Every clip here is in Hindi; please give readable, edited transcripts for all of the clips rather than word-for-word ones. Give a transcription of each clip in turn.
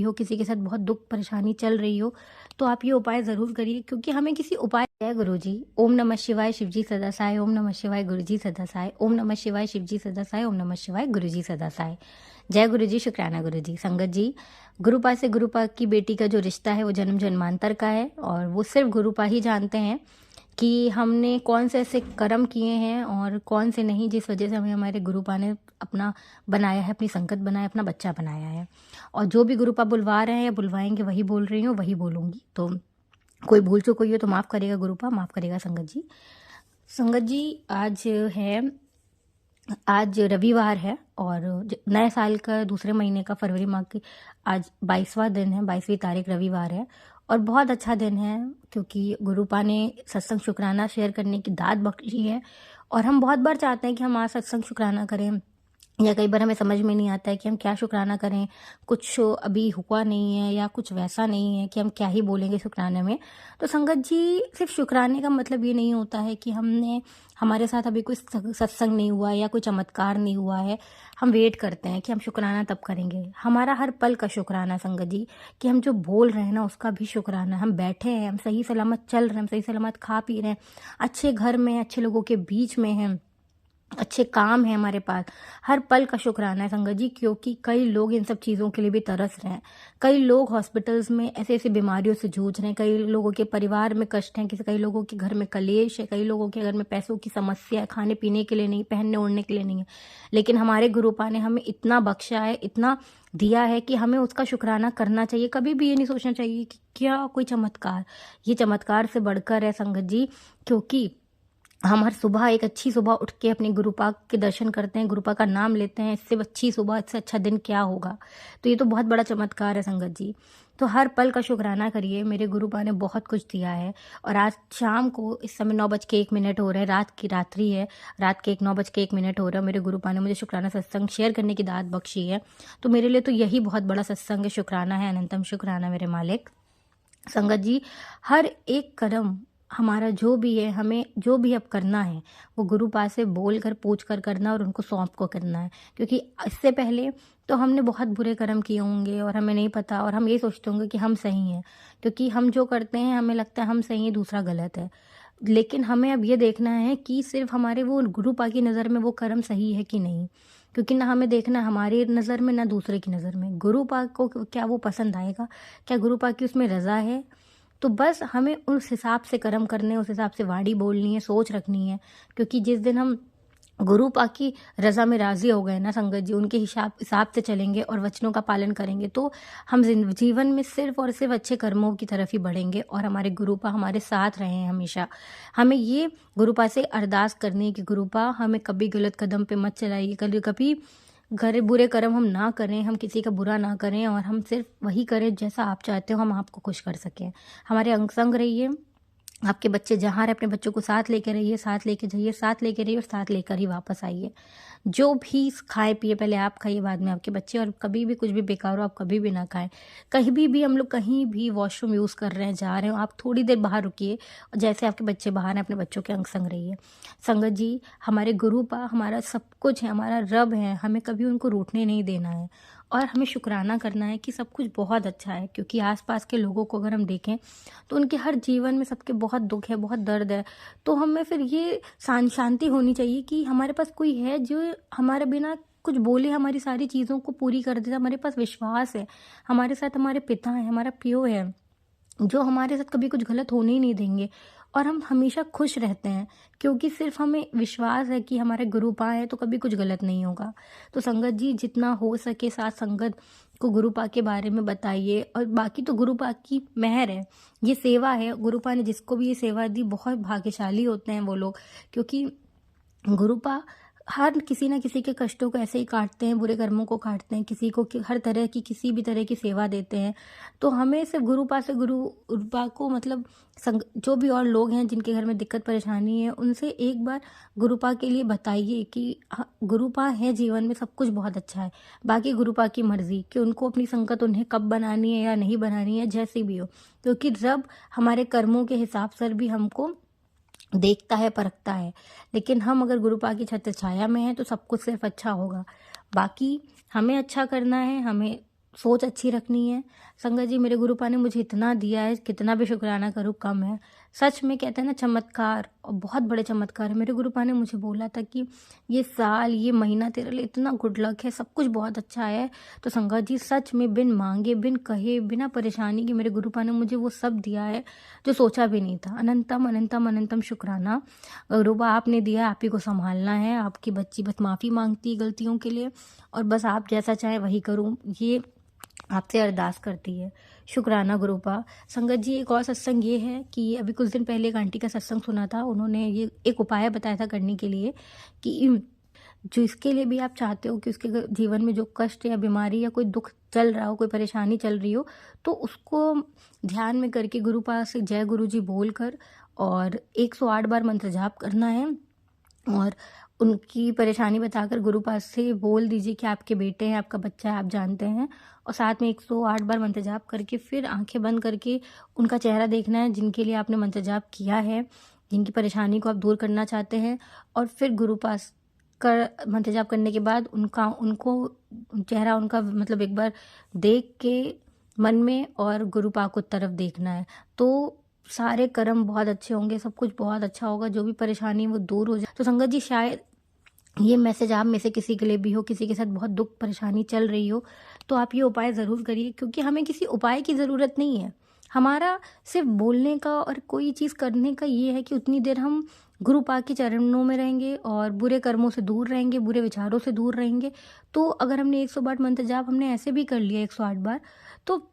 हो, किसी के साथ बहुत दुख परेशानी चल रही हो, तो आप ये उपाय ज़रूर करिए, क्योंकि हमें किसी उपाय। जय गुरु जी। ओम नमः शिवाय, शिव जी सदा सहाय। ओम नमः शिवाय, गुरु जी सदा सहाय। ओम नमः शिवाय, शिव जी सदा सहाय। ओम नमः शिवाय, गुरु जी सदा सहाय। जय गुरु जी, शुक्राना गुरु जी। संगत जी, गुरुपा से गुरुपा की बेटी का जो रिश्ता है वो जन्म जन्मांतर का है, और वो सिर्फ गुरुपा ही जानते हैं कि हमने कौन से ऐसे कर्म किए हैं और कौन से नहीं, जिस वजह से हमें हमारे गुरुपा ने अपना बनाया है, अपनी संगत बनाया, अपना बच्चा बनाया है। और जो भी गुरुपा बुलवा रहे हैं या बुलवाएंगे, वही बोल रही हूँ, वही बोलूँगी। तो कोई भूल चूक हुई हो तो माफ़ करेगा गुरुपा, माफ़ करेगा संगत जी। संगत जी, आज रविवार है, और नए साल का दूसरे महीने का फरवरी माह की आज 22वां दिन है, 22वीं तारीख रविवार है। और बहुत अच्छा दिन है, क्योंकि गुरुपा ने सत्संग शुक्राना शेयर करने की दात बख्शी है। और हम बहुत बार चाहते हैं कि हम आज सत्संग शुक्राना करें, या कई बार हमें समझ में नहीं आता है कि हम क्या शुक्राना करें, कुछ अभी हुआ नहीं है या कुछ वैसा नहीं है कि हम क्या ही बोलेंगे शुक्राने में। तो संगत जी, सिर्फ शुक्राने का मतलब ये नहीं होता है कि हमारे साथ अभी कोई सत्संग नहीं हुआ या कोई चमत्कार नहीं हुआ है, हम वेट करते हैं कि हम शुक्राना तब करेंगे। हमारा हर पल का शुक्राना संगत जी, कि हम जो बोल रहे हैं ना उसका भी शुक्राना। हम बैठे हैं, हम सही सलामत चल रहे हैं, हम सही सलामत खा पी रहे हैं, अच्छे घर में, अच्छे लोगों के बीच में हैं, अच्छे काम है हमारे पास। हर पल का शुक्राना है संगत जी, क्योंकि कई लोग इन सब चीज़ों के लिए भी तरस रहे हैं। कई लोग हॉस्पिटल्स में ऐसे ऐसी बीमारियों से जूझ रहे हैं, कई लोगों के परिवार में कष्ट हैं, कई लोगों के घर में कलेश है, कई लोगों के घर में पैसों की समस्या है, खाने पीने के लिए नहीं, पहनने ओढ़ने के लिए नहीं है। लेकिन हमारे गुरुपा ने हमें इतना बख्शा है, इतना दिया है कि हमें उसका शुक्राना करना चाहिए। कभी भी ये नहीं सोचना चाहिए कि क्या कोई चमत्कार, ये चमत्कार से बढ़कर है संगत जी। क्योंकि हम हर सुबह एक अच्छी सुबह उठ के अपने गुरुपा के दर्शन करते हैं, गुरुपा का नाम लेते हैं, इससे अच्छी सुबह, इससे अच्छा दिन क्या होगा। तो ये तो बहुत बड़ा चमत्कार है संगत जी। तो हर पल का शुक्राना करिए, मेरे गुरुपा ने बहुत कुछ दिया है। और आज शाम को इस समय 9:01 हो रहे हैं, रात की रात्रि है, रात के 9:01 हो रहा है। मेरे गुरुपा ने मुझे शुक्राना सत्संग शेयर करने की दात बख्शी है। तो मेरे लिए तो यही बहुत बड़ा सत्संग है, शुक्राना है, अनंतम शुक्राना मेरे मालिक। संगत जी, हर एक कर्म हमारा जो भी है, हमें जो भी अब करना है, वो गुरु पास से बोल कर पूछ कर करना, और उनको सौंप को करना है। क्योंकि इससे पहले तो हमने बहुत बुरे कर्म किए होंगे और हमें नहीं पता, और हम ये सोचते होंगे कि हम सही हैं, क्योंकि हम जो करते हैं हमें लगता है हम सही हैं, दूसरा गलत है। लेकिन हमें अब ये देखना है कि सिर्फ हमारे वो गुरु पा की नज़र में वो कर्म सही है कि नहीं। क्योंकि ना हमें देखना हमारी नज़र में, ना दूसरे की नज़र में, गुरु पा को क्या वो पसंद आएगा, क्या गुरु पा की उसमें रज़ा है। तो बस हमें उस हिसाब से कर्म करने हैं, उस हिसाब से वाणी बोलनी है, सोच रखनी है। क्योंकि जिस दिन हम गुरु पा की रज़ा में राज़ी हो गए ना संगत जी, उनके हिसाब हिसाब से चलेंगे और वचनों का पालन करेंगे, तो हम जीवन में सिर्फ और सिर्फ अच्छे कर्मों की तरफ ही बढ़ेंगे, और हमारे गुरु पा हमारे साथ रहे हैं हमेशा। हमें ये गुरु पा से अरदास करनी है कि गुरु पा हमें कभी गलत कदम पे मत चलाइए, कभी कभी बुरे कर्म हम ना करें, हम किसी का बुरा ना करें, और हम सिर्फ वही करें जैसा आप चाहते हो, हम आपको खुश कर सकें। हमारे अंग संग रहिए, आपके बच्चे जहाँ रहे अपने बच्चों को साथ लेकर रहिए, साथ लेके जाइए, साथ लेके रहिए, और साथ लेकर ही वापस आइए। जो भी खाए पिए, पहले आप खाइए, बाद में आपके बच्चे। और कभी भी कुछ भी बेकार हो आप कभी भी ना खाएं। कहीं भी हम लोग कहीं भी वॉशरूम यूज़ कर रहे हैं, जा रहे हो, आप थोड़ी देर बाहर रुकिए, और जैसे आपके बच्चे बाहर हैं अपने बच्चों के अंग संग रहिए। संगत जी, हमारे गुरु पा हमारा सब कुछ है, हमारा रब है, हमें कभी उनको रूठने नहीं देना है, और हमें शुक्राना करना है कि सब कुछ बहुत अच्छा है। क्योंकि आसपास के लोगों को अगर हम देखें तो उनके हर जीवन में सबके बहुत दुख है, बहुत दर्द है। तो हमें फिर ये शांति होनी चाहिए कि हमारे पास कोई है जो हमारे बिना कुछ बोले हमारी सारी चीज़ों को पूरी कर देता। हमारे पास विश्वास है, हमारे साथ हमारे पिता हैं, हमारा पियो है, जो हमारे साथ कभी कुछ गलत होने ही नहीं देंगे, और हम हमेशा खुश रहते हैं। क्योंकि सिर्फ हमें विश्वास है कि हमारे गुरु पा है तो कभी कुछ गलत नहीं होगा। तो संगत जी, जितना हो सके साथ संगत को गुरु पा के बारे में बताइए। और बाकी तो गुरु पा की मेहर है, ये सेवा है, गुरु पा ने जिसको भी ये सेवा दी बहुत भाग्यशाली होते हैं वो लोग। क्योंकि गुरु पा हर किसी ना किसी के कष्टों को ऐसे ही काटते हैं, बुरे कर्मों को काटते हैं, किसी को हर तरह की किसी भी तरह की सेवा देते हैं। तो हमें सिर्फ गुरुपा से गुरुपा को मतलब जो भी और लोग हैं जिनके घर में दिक्कत परेशानी है, उनसे एक बार गुरुपा के लिए बताइए कि गुरुपा है जीवन में, सब कुछ बहुत अच्छा है। बाकी गुरुपा की मर्जी कि उनको अपनी संगत उन्हें कब बनानी है या नहीं बनानी है, जैसी भी हो। क्योंकि रब हमारे कर्मों के हिसाब से भी हमको देखता है, परखता है। लेकिन हम अगर गुरुपा की छत्र छाया में हैं तो सब कुछ सिर्फ अच्छा होगा। बाकी हमें अच्छा करना है, हमें सोच अच्छी रखनी है। संगत जी, मेरे गुरुपा ने मुझे इतना दिया है, कितना भी शुक्राना करूँ कम है। सच में कहते हैं ना, चमत्कार, और बहुत बड़े चमत्कार है। मेरे गुरुपा ने मुझे बोला था कि ये साल, ये महीना तेरे लिए इतना गुड लक है, सब कुछ बहुत अच्छा है। तो संगत जी, सच में बिन मांगे, बिन कहे, बिना परेशानी के मेरे गुरुपा ने मुझे वो सब दिया है जो सोचा भी नहीं था। अनंतम अनंतम अनंतम शुक्राना। गुरुपा, आपने दिया, आप ही को संभालना है। आपकी बच्ची बस माफ़ी मांगती है गलतियों के लिए, और बस आप जैसा चाहे वही करूँ, ये आपसे अरदास करती है। शुक्राना गुरुपा। संगत जी, एक और सत्संग ये है कि अभी कुछ दिन पहले एक आंटी का सत्संग सुना था। उन्होंने ये एक उपाय बताया था करने के लिए कि जो इसके लिए भी आप चाहते हो कि उसके जीवन में जो कष्ट या बीमारी या कोई दुख चल रहा हो, कोई परेशानी चल रही हो, तो उसको ध्यान में करके गुरुपा से जय गुरु जी बोलकर और 108 बार मंत्र जाप करना है, और उनकी परेशानी बताकर गुरुपास से बोल दीजिए कि आपके बेटे हैं, आपका बच्चा है, आप जानते हैं, और साथ में 108 बार मंत्र जाप करके फिर आंखें बंद करके उनका चेहरा देखना है जिनके लिए आपने मंत्र जाप किया है, जिनकी परेशानी को आप दूर करना चाहते हैं। और फिर गुरुपास कर मंत्र जाप करने के बाद उनको चेहरा उनका मतलब एक बार देख के मन में और गुरुपा को तरफ देखना है, तो सारे कर्म बहुत अच्छे होंगे, सब कुछ बहुत अच्छा होगा, जो भी परेशानी है वो दूर हो जाए। तो संगत जी, शायद ये मैसेज आप में से किसी के लिए भी हो, किसी के साथ बहुत दुख परेशानी चल रही हो, तो आप ये उपाय ज़रूर करिए, क्योंकि हमें किसी उपाय की ज़रूरत नहीं है। हमारा सिर्फ बोलने का और कोई चीज़ करने का ये है कि उतनी देर हम गुरु पाक के चरणों में रहेंगे और बुरे कर्मों से दूर रहेंगे, बुरे विचारों से दूर रहेंगे। तो अगर हमने 108 मंत्र जाप हमने ऐसे भी कर लिया 108 बार, तो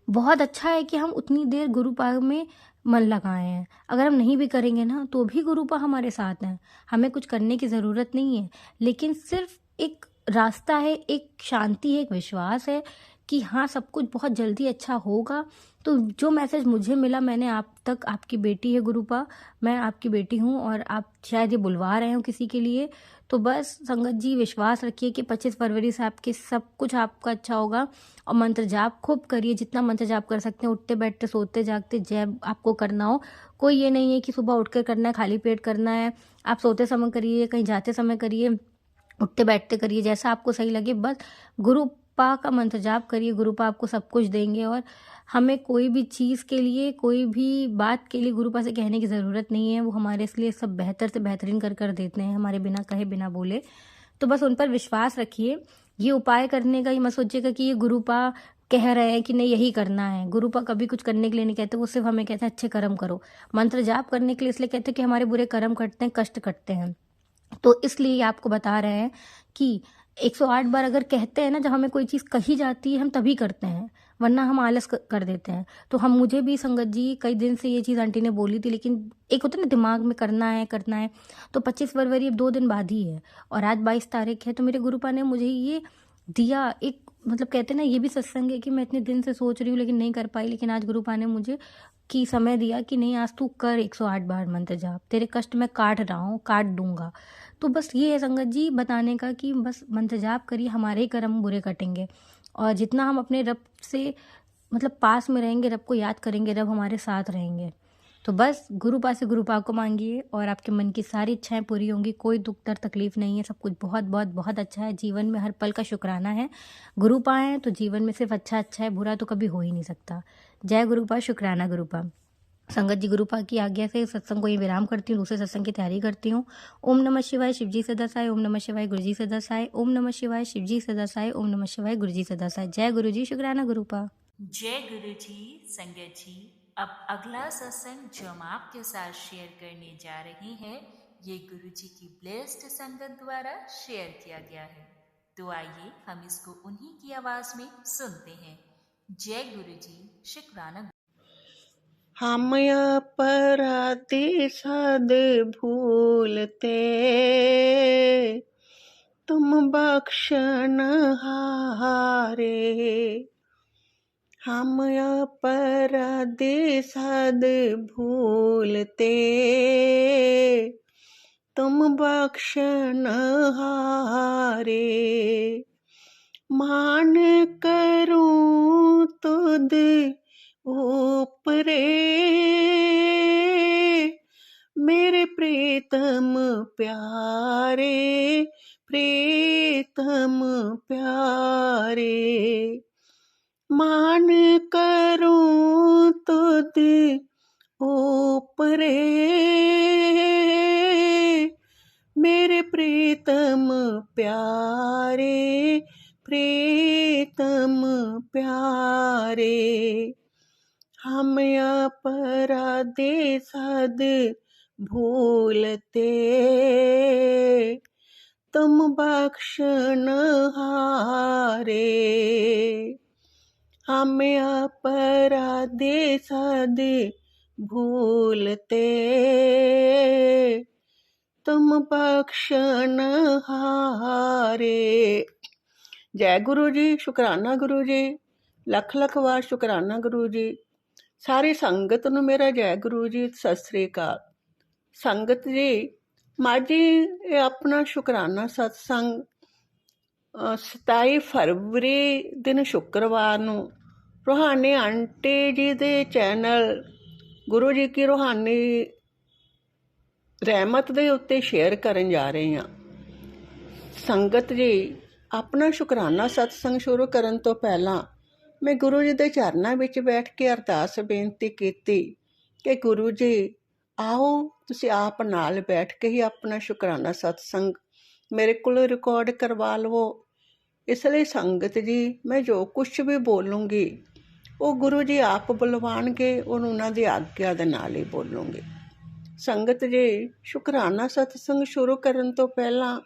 बहुत अच्छा है कि हम उतनी देर गुरुपा में मन लगाए हैं। अगर हम नहीं भी करेंगे ना, तो भी गुरुपा हमारे साथ हैं। हमें कुछ करने की ज़रूरत नहीं है, लेकिन सिर्फ एक रास्ता है, एक शांति है, एक विश्वास है कि हाँ, सब कुछ बहुत जल्दी अच्छा होगा। तो जो मैसेज मुझे मिला, मैंने आप तक, आपकी बेटी है गुरुपा, मैं आपकी बेटी हूँ, और आप शायद ये बुलवा रहे हो किसी के लिए। तो बस संगत जी, विश्वास रखिए कि 25 फरवरी से आपके सब कुछ आपका अच्छा होगा। और मंत्र जाप खूब करिए, जितना मंत्र जाप कर सकते हैं, उठते बैठते सोते जागते जय आपको करना हो। कोई ये नहीं है कि सुबह उठकर करना है, खाली पेट करना है। आप सोते समय करिए, कहीं जाते समय करिए, उठते बैठते करिए, जैसा आपको सही लगे। बस गुरुपा का मंत्र जाप करिए, गुरुपा आपको सब कुछ देंगे। और हमें कोई भी चीज़ के लिए, कोई भी बात के लिए गुरुपा से कहने की ज़रूरत नहीं है। वो हमारे इसलिए सब बेहतर से बेहतरीन कर देते हैं, हमारे बिना कहे बिना बोले। तो बस उन पर विश्वास रखिए। ये उपाय करने का ये मत सोचिएगा कि ये गुरुपा कह रहे हैं कि नहीं यही करना है। गुरुपा कभी कुछ करने के लिए नहीं कहते, वो सिर्फ हमें कहते हैं अच्छे कर्म करो। मंत्र जाप करने के लिए इसलिए कहते हैं कि हमारे बुरे कर्म कटते हैं, कष्ट कटते हैं। तो इसलिए आपको बता रहे हैं कि 108 बार अगर कहते हैं ना, जब हमें कोई चीज़ कही जाती है हम तभी करते हैं, वरना हम आलस कर देते हैं। तो हम, मुझे भी संगत जी कई दिन से ये चीज़ आंटी ने बोली थी, लेकिन एक होता है ना दिमाग में करना है करना है। तो 25 फरवरी अब 2 दिन बाद ही है, और आज 22 तारीख है। तो मेरे गुरुपा ने मुझे ये दिया, एक मतलब कहते हैं ना, ये भी सत्संग है कि मैं इतने दिन से सोच रही हूँ लेकिन नहीं कर पाई, लेकिन आज गुरुपा ने मुझे की समय दिया कि नहीं, आज तू कर 108 बार मंत्र जाप, तेरे कष्ट मैं काट रहा हूँ, काट दूंगा। तो बस ये है संगत जी बताने का कि बस मंत्र जाप करिए, हमारे ही कर्म बुरे कटेंगे। और जितना हम अपने रब से मतलब पास में रहेंगे, रब को याद करेंगे, रब हमारे साथ रहेंगे। तो बस गुरुपा से गुरुपा को मांगिए और आपके मन की सारी इच्छाएं पूरी होंगी। कोई दुख दर्द तकलीफ नहीं है, सब कुछ बहुत बहुत बहुत अच्छा है। जीवन में हर पल का शुक्राना है। गुरुपा है तो जीवन में सिर्फ अच्छा अच्छा है, बुरा तो कभी हो ही नहीं सकता। जय गुरुपा, शुक्राना गुरुपा। संगत जी, गुरुपा की आज्ञा से सत्संग को ये विराम करती हूँ, दूसरे सत्संग की तैयारी करती हूँ। ओम नमः शिवाय, शिवजी सदा साई। ओम नमः शिवाय, गुरुजी सदा साई। ओम नमः शिवाय, शिवजी सदा साई। ओम नमः शिवाय, गुरुजी सदा साई। जय गुरु जी, शुक्राना गुरुपा। जय गुरु जी। संगत जी, अब अगला सत्संग जो हम आपके साथ शेयर करने जा रहे हैं, ये गुरु जी की ब्लेस्ड संगत द्वारा शेयर किया गया है। तो आइए हम इसको उन्हीं की आवाज में सुनते हैं। जय गुरु जी, शुक्राना। हम अपराधी सद भूलते, तुम बख्शन हारे। हम अपराधी सद भूलते, तुम बख्शन हारे। मान करूं तुद ऊपरे, मेरे प्रीतम प्यारे, प्रीतम प्यारे। मान करूं तुद ऊपरे, मेरे प्रीतम प्यारे, प्रीतम प्यारे। हम अपराधे सद भूलते, तुम बख्शनहारे। हम अपराधे सद भूलते, तुम बख्शनहारे। जय गुरु जी, शुकराना गुरु जी, लख लख वार शुकराना गुरु जी। सारी संगत ਨੂੰ ਮੇਰਾ ਜੈ ਗੁਰੂ ਜੀ, ਸਤਿ ਸ੍ਰੀ ਅਕਾਲ। ਸੰਗਤ ਜੀ, ਮਾਝੀ ਇਹ ਆਪਣਾ ਸ਼ੁਕਰਾਨਾ ਸਤਸੰਗ 27 ਫਰਵਰੀ ਦਿਨ ਸ਼ੁੱਕਰਵਾਰ ਨੂੰ ਰੂਹਾਨੀ ਆਂਟੀ ਜੀ ਦੇ ਚੈਨਲ ਗੁਰੂ ਜੀ ਕੀ ਰੂਹਾਨੀ ਰਹਿਮਤ ਦੇ ਉੱਤੇ ਸ਼ੇਅਰ ਕਰਨ ਜਾ ਰਹੇ ਹਾਂ। ਸੰਗਤ ਜੀ, ਆਪਣਾ ਸ਼ੁਕਰਾਨਾ ਸਤਸੰਗ ਸ਼ੁਰੂ ਕਰਨ ਤੋਂ ਪਹਿਲਾਂ ਮੈਂ ਗੁਰੂ ਜੀ ਦੇ ਚਰਨਾਂ ਵਿੱਚ ਬੈਠ ਕੇ ਅਰਦਾਸ ਬੇਨਤੀ ਕੀਤੀ ਕਿ ਗੁਰੂ ਜੀ ਆਓ ਤੁਸੀਂ ਆਪ ਨਾਲ ਬੈਠ ਕੇ ਹੀ ਆਪਣਾ ਸ਼ੁਕਰਾਨਾ ਸਤਸੰਗ ਮੇਰੇ ਕੋਲ ਰਿਕਾਰਡ ਕਰਵਾ ਲਵੋ। ਇਸ ਲਈ ਸੰਗਤ ਜੀ, ਮੈਂ ਜੋ ਕੁਛ ਵੀ ਬੋਲੂੰਗੀ ਉਹ ਗੁਰੂ ਜੀ ਆਪ ਬੁਲਵਾਉਣਗੇ, ਉਹਨੂੰ ਉਹਨਾਂ ਦੀ ਆਗਿਆ ਦੇ ਨਾਲ ਹੀ ਬੋਲੂੰਗੀ। ਸੰਗਤ ਜੀ, ਸ਼ੁਕਰਾਨਾ ਸਤਸੰਗ ਸ਼ੁਰੂ ਕਰਨ ਤੋਂ ਪਹਿਲਾਂ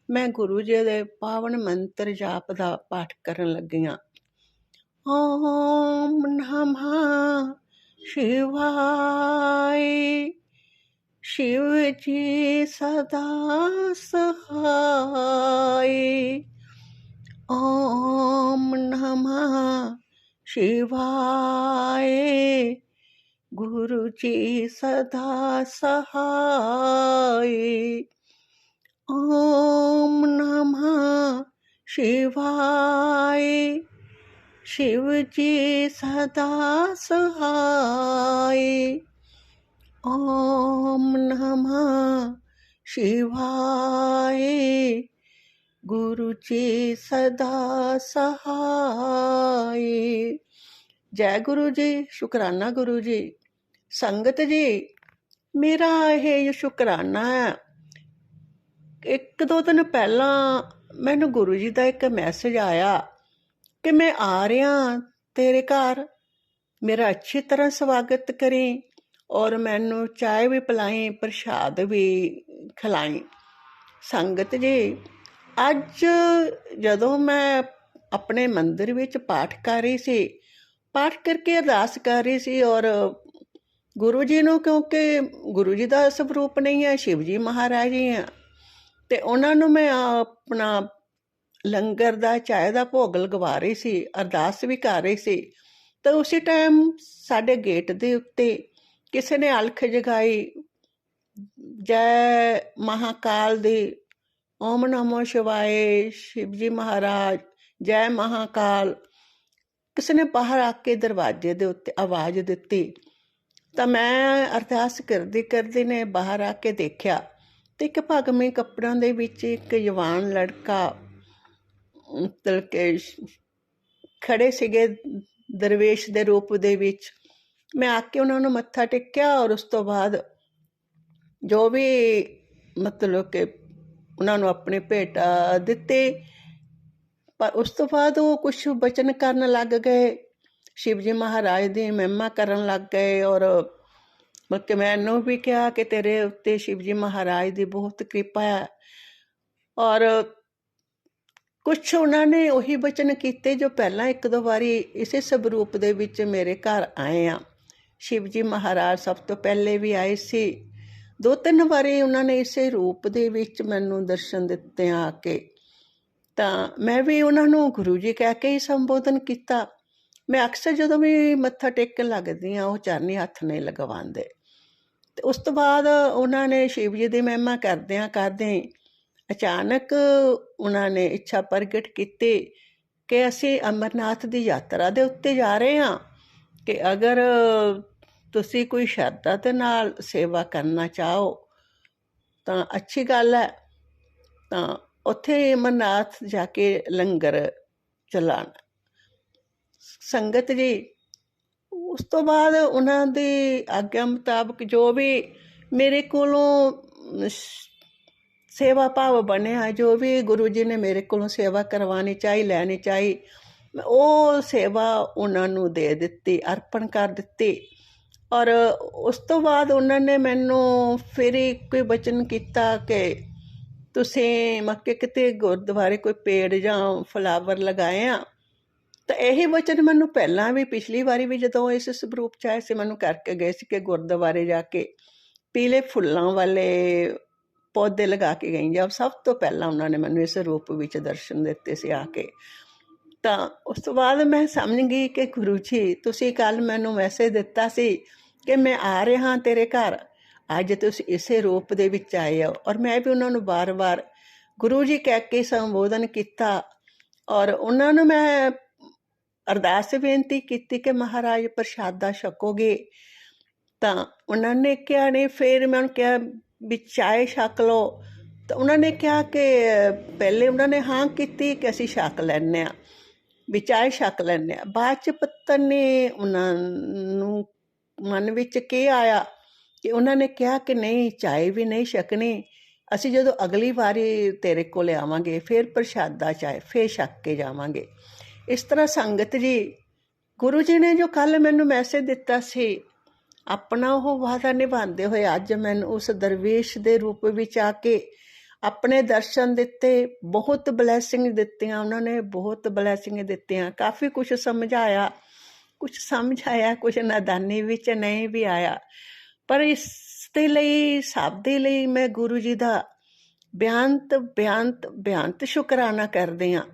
ਮੈਂ ਗੁਰੂ ਜੀ ਦੇ ਪਾਵਨ ਮੰਤਰ ਜਾਪ ਦਾ ਪਾਠ ਕਰਨ ਲੱਗੀ ਹਾਂ। ਓਮ ਨਮः शिवाय, शिव जी सदा सहाय। ओम नमः शिवाय, गुरु जी सदा सहाय। ओम नमः शिवाय, शिव जी सदा सहाय। ओम नमः शिवाय, गुरु जी सदा सहाय। जय गुरु जी, शुकराना गुरु जी। संगत जी, मेरा ये शुकराना एक दो दिन पहला मैनू गुरु जी का एक मैसेज आया कि मैं आ रहा तेरे घर, मेरा अच्छी तरह स्वागत करी और मैनू चाय भी पिलाई, प्रसाद भी खिलाई। संगत जी, अज जदों मैं अपने मंदिर विच पाठ कर रही सी, पाठ करके अरदास कर रही सी और गुरु जी नूं, क्योंकि गुरु जी का स्वरूप नहीं है, शिव जी महाराज जी हैं, तो उन्होंने मैं अपना लंगर ਦਾ ਚਾਹ ਦਾ ਭੋਗ ਲਗਵਾ ਰਹੀ ਸੀ, ਅਰਦਾਸ ਵੀ ਕਰ ਰਹੀ ਸੀ। ਤਾਂ ਉਸੇ ਟਾਈਮ ਸਾਡੇ ਗੇਟ ਦੇ ਉੱਤੇ ਕਿਸੇ ਨੇ ਅਲਖ ਜਗਾਈ, ਜੈ ਮਹਾਕਾਲ ਦੀ, ਓਮ ਨਮੋ ਸ਼ਿਵਾਏ, ਸ਼ਿਵ ਜੀ ਮਹਾਰਾਜ, ਜੈ ਮਹਾਕਾਲ। ਕਿਸੇ ਨੇ ਬਾਹਰ ਆ ਕੇ ਦਰਵਾਜ਼ੇ ਦੇ ਉੱਤੇ ਆਵਾਜ਼ ਦਿੱਤੀ। ਤਾਂ ਮੈਂ ਅਰਦਾਸ ਕਰਦੀ ਕਰਦੀ ਨੇ ਬਾਹਰ ਆ ਕੇ ਦੇਖਿਆ ਤੇ ਇੱਕ ਭਗਵੇਂ ਕੱਪੜਿਆਂ ਦੇ ਵਿੱਚ ਇੱਕ ਜਵਾਨ ਲੜਕਾ ਮਤਲਬ ਕਿ ਖੜੇ ਸੀਗੇ ਦਰਵੇਸ਼ ਦੇ ਰੂਪ ਦੇ ਵਿੱਚ। ਮੈਂ ਆ ਕੇ ਉਹਨਾਂ ਨੂੰ ਮੱਥਾ ਟੇਕਿਆ ਔਰ ਉਸ ਤੋਂ ਬਾਅਦ ਜੋ ਵੀ ਮਤਲਬ ਕਿ ਉਹਨਾਂ ਨੂੰ ਆਪਣੇ ਭੇਟਾ ਦਿੱਤੇ, ਪਰ ਉਸ ਤੋਂ ਬਾਅਦ ਉਹ ਕੁਛ ਬਚਨ ਕਰਨ ਲੱਗ ਗਏ, शिव जी महाराज ਦੀ ਮਹਿਮਾ ਕਰਨ ਲੱਗ ਗਏ। ਔਰ ਬਲਕਿ ਮੈਨੂੰ ਵੀ ਕਿਹਾ ਕਿ ਤੇਰੇ ਉੱਤੇ शिव जी महाराज ਦੀ ਬਹੁਤ ਕਿਰਪਾ ਹੈ। ਔਰ ਕੁਛ ਉਹਨਾਂ ਨੇ ਉਹੀ ਬਚਨ ਕੀਤੇ ਜੋ ਪਹਿਲਾਂ ਇੱਕ ਦੋ ਵਾਰੀ ਇਸੇ ਸਵਰੂਪ ਦੇ ਵਿੱਚ ਮੇਰੇ ਘਰ ਆਏ ਆ। शिव जी महाराज ਸਭ ਤੋਂ ਪਹਿਲੇ ਵੀ ਆਏ ਸੀ, 2-3 ਵਾਰੀ ਉਹਨਾਂ ਨੇ ਇਸੇ ਰੂਪ ਦੇ ਵਿੱਚ ਮੈਨੂੰ ਦਰਸ਼ਨ ਦਿੱਤੇ ਆ ਕੇ। ਤਾਂ ਮੈਂ ਵੀ ਉਹਨਾਂ ਨੂੰ ਗੁਰੂ ਜੀ ਕਹਿ ਕੇ ਹੀ ਸੰਬੋਧਨ ਕੀਤਾ। ਮੈਂ ਅਕਸਰ ਜਦੋਂ ਵੀ ਮੱਥਾ ਟੇਕਣ ਲੱਗਦੀ ਹਾਂ ਉਹ ਚਰਨੀ ਹੱਥ ਨਹੀਂ ਲਗਵਾਉਂਦੇ। ਅਤੇ ਉਸ ਤੋਂ ਬਾਅਦ ਉਹਨਾਂ ਨੇ शिव जी ਦੀ ਮਹਿਮਾ ਕਰਦਿਆਂ ਕਰਦਿਆਂ ਅਚਾਨਕ ਉਹਨਾਂ ਨੇ ਇੱਛਾ ਪ੍ਰਗਟ ਕੀਤੀ ਕਿ ਅਸੀਂ ਅਮਰਨਾਥ ਦੀ ਯਾਤਰਾ ਦੇ ਉੱਤੇ ਜਾ ਰਹੇ ਹਾਂ, ਕਿ ਅਗਰ ਤੁਸੀਂ ਕੋਈ ਸ਼ਰਧਾ ਦੇ ਨਾਲ ਸੇਵਾ ਕਰਨਾ ਚਾਹੋ ਤਾਂ ਅੱਛੀ ਗੱਲ ਹੈ। ਤਾਂ ਉੱਥੇ ਅਮਰਨਾਥ ਜਾ ਕੇ ਲੰਗਰ ਚਲਾਉਣਾ। ਸੰਗਤ ਜੀ, ਉਸ ਤੋਂ ਬਾਅਦ ਉਹਨਾਂ ਦੀ ਆਗਿਆ ਮੁਤਾਬਕ ਜੋ ਵੀ ਮੇਰੇ ਕੋਲੋਂ ਸੇਵਾ ਭਾਵ ਬਣਿਆ, ਜੋ ਵੀ ਗੁਰੂ ਜੀ ਨੇ ਮੇਰੇ ਕੋਲੋਂ ਸੇਵਾ ਕਰਵਾਉਣੀ ਚਾਹੀ, ਲੈਣੀ ਚਾਹੀ, ਮੈਂ ਉਹ ਸੇਵਾ ਉਹਨਾਂ ਨੂੰ ਦੇ ਦਿੱਤੀ, ਅਰਪਣ ਕਰ ਦਿੱਤੀ। ਔਰ ਉਸ ਤੋਂ ਬਾਅਦ ਉਹਨਾਂ ਨੇ ਮੈਨੂੰ ਫਿਰ ਇੱਕ ਵਚਨ ਕੀਤਾ ਕਿ ਤੁਸੀਂ ਮੱਕੇ ਕਿਤੇ ਗੁਰਦੁਆਰੇ ਕੋਈ ਪੇੜ ਜਾਂ ਫਲਾਵਰ ਲਗਾਏ ਆ। ਤਾਂ ਇਹੀ ਵਚਨ ਮੈਨੂੰ ਪਹਿਲਾਂ ਵੀ, ਪਿਛਲੀ ਵਾਰੀ ਵੀ ਜਦੋਂ ਇਸ ਸਰੂਪ 'ਚ ਆਏ ਸੀ, ਮੈਨੂੰ ਕਰਕੇ ਗਏ ਸੀ ਕਿ ਗੁਰਦੁਆਰੇ ਜਾ ਕੇ ਪੀਲੇ ਫੁੱਲਾਂ ਵਾਲੇ ਪੌਦੇ ਲਗਾ ਕੇ ਗਈ ਜਾਂ ਸਭ ਤੋਂ ਪਹਿਲਾਂ ਉਹਨਾਂ ਨੇ ਮੈਨੂੰ ਇਸ ਰੂਪ ਵਿੱਚ ਦਰਸ਼ਨ ਦਿੱਤੇ ਸੀ ਆ ਕੇ। ਤਾਂ ਉਸ ਤੋਂ ਬਾਅਦ ਮੈਂ ਸਮਝ ਗਈ ਕਿ ਗੁਰੂ ਜੀ ਤੁਸੀਂ ਕੱਲ੍ਹ ਮੈਨੂੰ ਮੈਸੇਜ ਦਿੱਤਾ ਸੀ ਕਿ ਮੈਂ ਆ ਰਿਹਾ ਤੇਰੇ ਘਰ, ਅੱਜ ਤੁਸੀਂ ਇਸੇ ਰੂਪ ਦੇ ਵਿੱਚ ਆਏ ਹੋ। ਔਰ ਮੈਂ ਵੀ ਉਹਨਾਂ ਨੂੰ ਵਾਰ-ਵਾਰ ਗੁਰੂ ਜੀ ਕਹਿ ਕੇ ਸੰਬੋਧਨ ਕੀਤਾ ਔਰ ਉਹਨਾਂ ਨੂੰ ਮੈਂ ਅਰਦਾਸ ਬੇਨਤੀ ਕੀਤੀ ਕਿ ਮਹਾਰਾਜ ਪ੍ਰਸ਼ਾਦਾ ਛਕੋਗੇ। ਤਾਂ ਉਹਨਾਂ ਨੇ ਕਿਹਾ ਨਹੀਂ, ਫਿਰ ਮੈਂ ਉਹਨੂੰ ਕਿਹਾ ਵੀ ਚਾਹ ਛਕ ਲਓ। ਤਾਂ ਉਹਨਾਂ ਨੇ ਕਿਹਾ ਕਿ ਪਹਿਲੇ ਉਹਨਾਂ ਨੇ ਹਾਂ ਕੀਤੀ ਕਿ ਅਸੀਂ ਛਕ ਲੈਂਦੇ ਹਾਂ, ਵੀ ਚਾਹ ਛਕ ਲੈਂਦੇ ਹਾਂ। ਬਾਅਦ 'ਚ ਪਤਾ ਨਹੀਂ ਉਹਨਾਂ ਨੂੰ ਮਨ ਵਿੱਚ ਕੀ ਆਇਆ ਕਿ ਉਹਨਾਂ ਨੇ ਕਿਹਾ ਕਿ ਨਹੀਂ, ਚਾਹ ਵੀ ਨਹੀਂ ਛਕਣੀ, ਅਸੀਂ ਜਦੋਂ ਅਗਲੀ ਵਾਰੀ ਤੇਰੇ ਕੋਲ ਆਵਾਂਗੇ ਫਿਰ ਪ੍ਰਸ਼ਾਦਾ ਚਾਹ ਫਿਰ ਛਕ ਕੇ ਜਾਵਾਂਗੇ। ਇਸ ਤਰ੍ਹਾਂ ਸੰਗਤ ਜੀ, ਗੁਰੂ ਜੀ ਨੇ ਜੋ ਕੱਲ੍ਹ ਮੈਨੂੰ ਮੈਸੇਜ ਦਿੱਤਾ ਸੀ, ਆਪਣਾ ਉਹ ਵਾਅਦਾ ਨਿਭਾਉਂਦੇ ਹੋਏ ਅੱਜ ਮੈਨੂੰ ਉਸ ਦਰਵੇਸ਼ ਦੇ ਰੂਪ ਵਿੱਚ ਆ ਕੇ ਆਪਣੇ ਦਰਸ਼ਨ ਦਿੱਤੇ। ਬਹੁਤ ਬਲੈਸਿੰਗ ਦਿੱਤੀਆਂ ਉਹਨਾਂ ਨੇ, ਬਹੁਤ ਬਲੈਸਿੰਗ ਦਿੱਤੀਆਂ। ਕਾਫੀ ਕੁਛ ਸਮਝਾਇਆ, ਕੁਛ ਸਮਝ ਆਇਆ, ਕੁਛ ਨਾਦਾਨੀ ਵਿੱਚ ਨਹੀਂ ਵੀ ਆਇਆ। ਪਰ ਇਸ ਦੇ ਲਈ, ਸਭ ਦੇ ਲਈ ਮੈਂ ਗੁਰੂ ਜੀ ਦਾ ਬੇਅੰਤ ਸ਼ੁਕਰਾਨਾ ਕਰਦੀ ਹਾਂ,